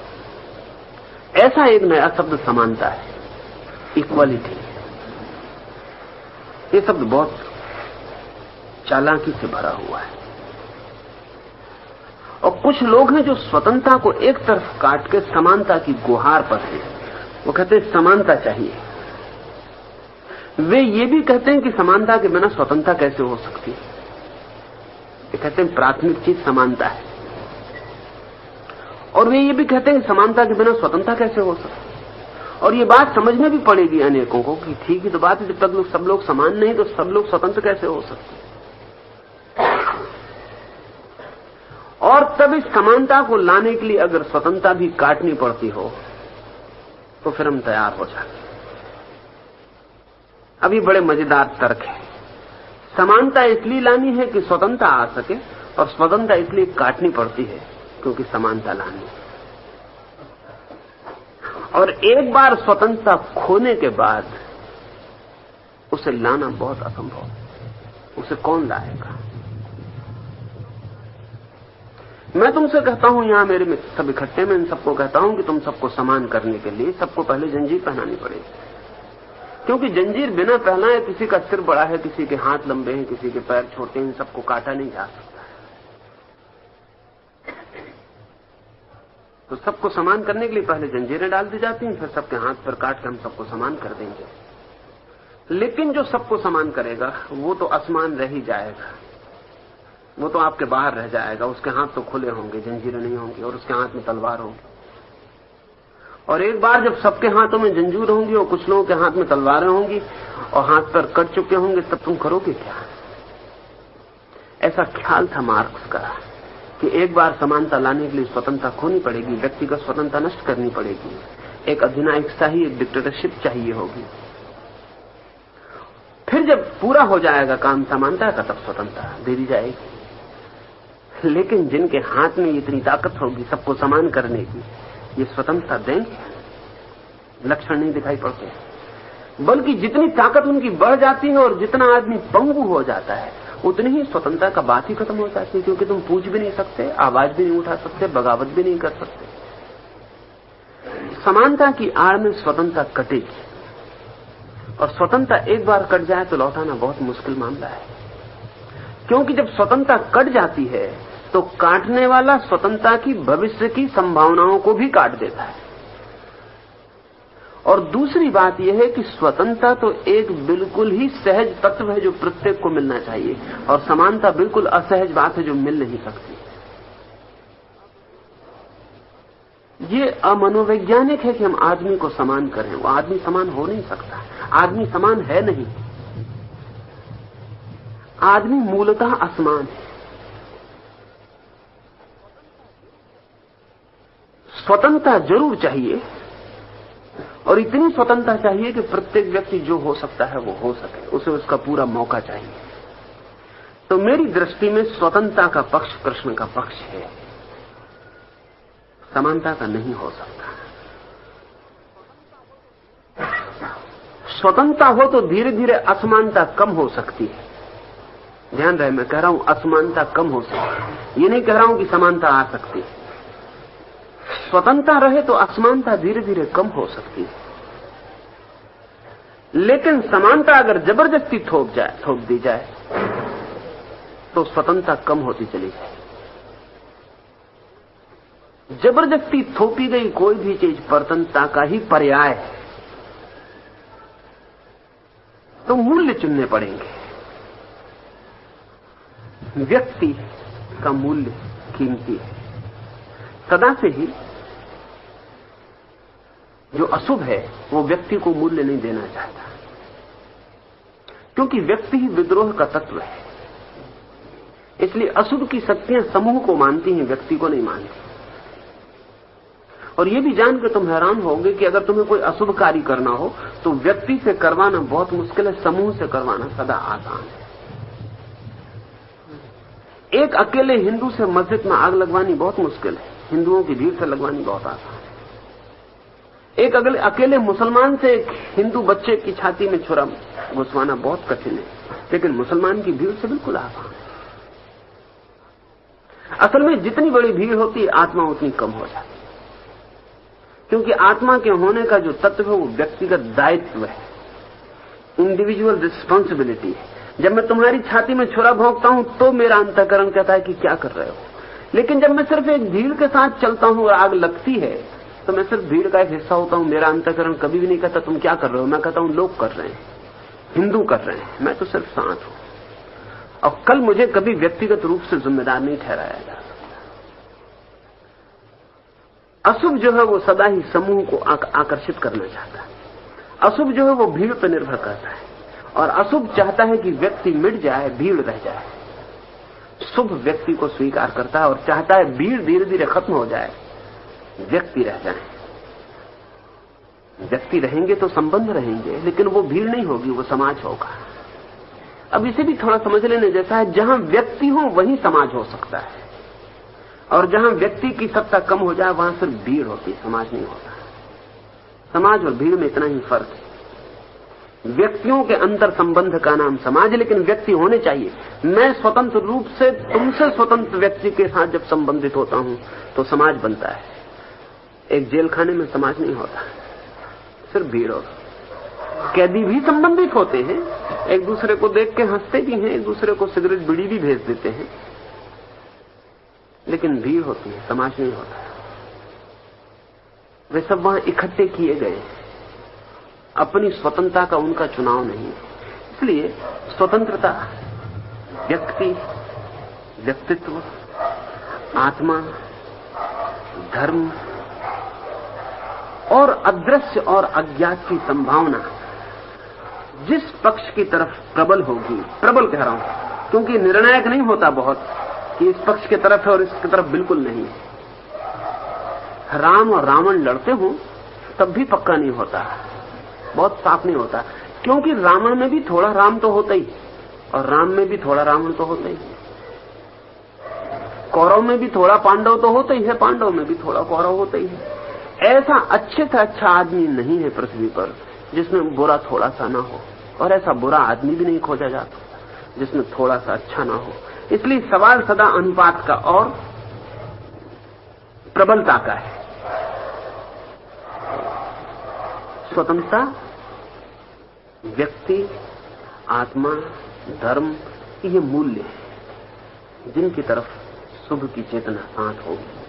ऐसा एक नया शब्द समानता है, इक्वालिटी। ये शब्द बहुत चालाकी से भरा हुआ है, और कुछ लोग हैं जो स्वतंत्रता को एक तरफ काट के समानता की गुहार पर हैं। वो कहते हैं समानता चाहिए। वे ये भी कहते हैं कि समानता के बिना स्वतंत्रता कैसे हो सकती है। ये कहते हैं प्राथमिक चीज समानता है, और वे ये भी कहते हैं समानता के बिना स्वतंत्रता कैसे हो सकती है। और ये बात समझ में भी पड़ेगी अनेकों को कि ठीक ही तो बात है, जब तक सब लोग समान नहीं तो सब लोग स्वतंत्र कैसे हो सकते। और तब इस समानता को लाने के लिए अगर स्वतंत्रता भी काटनी पड़ती हो, तो फिर हम तैयार हो जाते। अभी बड़े मजेदार तर्क है। समानता इसलिए लानी है कि स्वतंत्रता आ सके, और स्वतंत्रता इसलिए काटनी पड़ती है क्योंकि समानता लानी है। और एक बार स्वतंत्रता खोने के बाद उसे लाना बहुत असंभव है। उसे कौन लाएगा? मैं तुमसे कहता हूं, यहां मेरे में सब इकट्ठे, मैं इन सबको कहता हूं कि तुम सबको समान करने के लिए सबको पहले जंजीर पहनानी पड़ेगी, क्योंकि जंजीर बिना पहनाए किसी का सिर बड़ा है, किसी के हाथ लंबे हैं, किसी के पैर छोटे हैं, इन सबको काटा नहीं जा सकता। तो सबको समान करने के लिए पहले जंजीरें डाल दी जाती हैं, फिर सबके हाथ पर काट के हम सबको समान कर देंगे। लेकिन जो सबको समान करेगा वो तो असमान रह ही जाएगा, वो तो आपके बाहर रह जाएगा। उसके हाथ तो खुले होंगे, जंजीरें नहीं होंगी, और उसके हाथ में तलवार होगी। और एक बार जब सबके हाथों में जंजीर होंगी और कुछ लोगों के हाथ में तलवारें होंगी और हाथ पर कट चुके होंगे, तब तुम करोगे क्या? ऐसा ख्याल था मार्क्स का कि एक बार समानता लाने के लिए स्वतंत्रता खोनी पड़ेगी, व्यक्तिगत स्वतंत्रता नष्ट करनी पड़ेगी, एक अधिनायकशाही, एक डिक्टेटरशिप चाहिए होगी। फिर जब पूरा हो जाएगा काम समानता का, तब स्वतंत्रता दे दी जाएगी। लेकिन जिनके हाथ में इतनी ताकत होगी सबको समान करने की, ये स्वतंत्रता देंगे? लक्षण नहीं दिखाई पड़ते। बल्कि जितनी ताकत उनकी बढ़ जाती है और जितना आदमी पंगु हो जाता है, उतनी ही स्वतंत्रता का बात ही खत्म हो जाती है, क्योंकि तुम पूछ भी नहीं सकते, आवाज भी नहीं उठा सकते, बगावत भी नहीं कर सकते। समानता की आड़ में स्वतंत्रता कटेगी, और स्वतंत्रता एक बार कट जाए तो लौटाना बहुत मुश्किल मामला है। क्योंकि जब स्वतंत्रता कट जाती है तो काटने वाला स्वतंत्रता की भविष्य की संभावनाओं को भी काट देता है। और दूसरी बात यह है कि स्वतंत्रता तो एक बिल्कुल ही सहज तत्व है जो प्रत्येक को मिलना चाहिए, और समानता बिल्कुल असहज बात है जो मिल नहीं सकती। ये अमनोवैज्ञानिक है कि हम आदमी को समान करें। वो आदमी समान हो नहीं सकता, आदमी समान है नहीं। आदमी मूलतः असमान है। स्वतंत्रता जरूर चाहिए, और इतनी स्वतंत्रता चाहिए कि प्रत्येक व्यक्ति जो हो सकता है वो हो सके, उसे उसका पूरा मौका चाहिए। तो मेरी दृष्टि में स्वतंत्रता का पक्ष कृष्ण का पक्ष है, समानता का नहीं हो सकता। स्वतंत्रता हो तो धीरे धीरे असमानता कम हो सकती है। ध्यान रहे, मैं कह रहा हूं असमानता कम हो सकती है, ये नहीं कह रहा हूं कि समानता आ सकती है। स्वतंत्रता रहे तो असमानता धीरे धीरे कम हो सकती है, लेकिन समानता अगर जबरदस्ती थोप दी जाए तो स्वतंत्रता कम होती चली जाए। जबरदस्ती थोपी गई कोई भी चीज स्वतंत्रता का ही पर्याय है, तो मूल्य चुनने पड़ेंगे। व्यक्ति का मूल्य कीमती है। सदा से ही जो अशुभ है वो व्यक्ति को मूल्य नहीं देना चाहता, क्योंकि व्यक्ति ही विद्रोह का तत्व है। इसलिए अशुभ की शक्तियां समूह को मानती हैं, व्यक्ति को नहीं मानती। और ये भी जानकर तुम हैरान होगे कि अगर तुम्हें कोई अशुभ कार्य करना हो तो व्यक्ति से करवाना बहुत मुश्किल है, समूह से करवाना सदा आसान है। एक अकेले हिंदू से मस्जिद में आग लगवानी बहुत मुश्किल है, हिंदुओं की भीड़ से लगवानी बहुत आसान है। एक अकेले मुसलमान से एक हिंदू बच्चे की छाती में छुरा घुसवाना बहुत कठिन है, लेकिन मुसलमान की भीड़ से बिल्कुल आसान है। असल में जितनी बड़ी भीड़ होती है आत्मा उतनी कम हो जाती है, क्योंकि आत्मा के होने का जो तत्व है वो व्यक्तिगत दायित्व है, इंडिविजुअल रिस्पॉन्सिबिलिटी है। जब मैं तुम्हारी छाती में छुरा भोंकता हूं तो मेरा अंतःकरण कहता है कि क्या कर रहे हो, लेकिन जब मैं सिर्फ एक भीड़ के साथ चलता हूं और आग लगती है तो मैं सिर्फ भीड़ का एक हिस्सा होता हूं। मेरा अंतःकरण कभी भी नहीं कहता तुम क्या कर रहे हो, मैं कहता हूं लोग कर रहे हैं, हिंदू कर रहे हैं, मैं तो सिर्फ साथ हूं। और कल मुझे कभी व्यक्तिगत रूप से जिम्मेदार नहीं ठहराया जा सकता। अशुभ जो है वो सदा ही समूह को आकर्षित करना चाहता है, अशुभ जो है वो भीड़ पर निर्भर करता है, और अशुभ चाहता है कि व्यक्ति मिट जाए, भीड़ रह जाए। शुभ व्यक्ति को स्वीकार करता है और चाहता है भीड़ धीरे धीरे खत्म हो जाए, व्यक्ति रह जाए। व्यक्ति रहेंगे तो संबंध रहेंगे, लेकिन वो भीड़ नहीं होगी, वो समाज होगा। अब इसे भी थोड़ा समझ लेने जैसा है, जहां व्यक्ति हो वहीं समाज हो सकता है, और जहां व्यक्ति की सत्ता कम हो जाए वहां सिर्फ भीड़ होती, समाज नहीं होता। समाज और भीड़ में इतना ही फर्क है। व्यक्तियों के अंतर संबंध का नाम समाज, लेकिन व्यक्ति होने चाहिए। मैं स्वतंत्र रूप से तुमसे स्वतंत्र व्यक्ति के साथ जब संबंधित होता हूं तो समाज बनता है। एक जेल खाने में समाज नहीं होता, सिर्फ भीड़ होती। कैदी भी संबंधित होते हैं, एक दूसरे को देख के हंसते भी हैं, एक दूसरे को सिगरेट बीड़ी भी भेज देते हैं, लेकिन भीड़ होती है, समाज नहीं होता। वे सब वहां इकट्ठे किए गए, अपनी स्वतंत्रता का उनका चुनाव नहीं है। इसलिए स्वतंत्रता, व्यक्ति, व्यक्तित्व, आत्मा, धर्म और अदृश्य और अज्ञात की संभावना जिस पक्ष की तरफ प्रबल होगी, प्रबल कह रहा हूं क्योंकि निर्णायक नहीं होता बहुत कि इस पक्ष की तरफ है और इसकी तरफ बिल्कुल नहीं है। राम और रावण लड़ते हो तब भी पक्का नहीं होता, बहुत साफ नहीं होता, क्योंकि रावण में भी थोड़ा राम तो होता ही और राम में भी थोड़ा रावण तो होता ही, कौरव में भी थोड़ा पांडव तो होता ही है, पांडव में भी थोड़ा कौरव होता ही है। ऐसा अच्छे से अच्छा आदमी नहीं है पृथ्वी पर जिसमें बुरा थोड़ा सा ना हो, और ऐसा बुरा आदमी भी नहीं खोजा जाता जिसमें थोड़ा सा अच्छा ना हो। इसलिए सवाल सदा अनुपात का और प्रबलता का है। स्वतंत्रता, व्यक्ति, आत्मा, धर्म, ये मूल्य है। जिनकी तरफ शुभ की चेतना शांत होगी।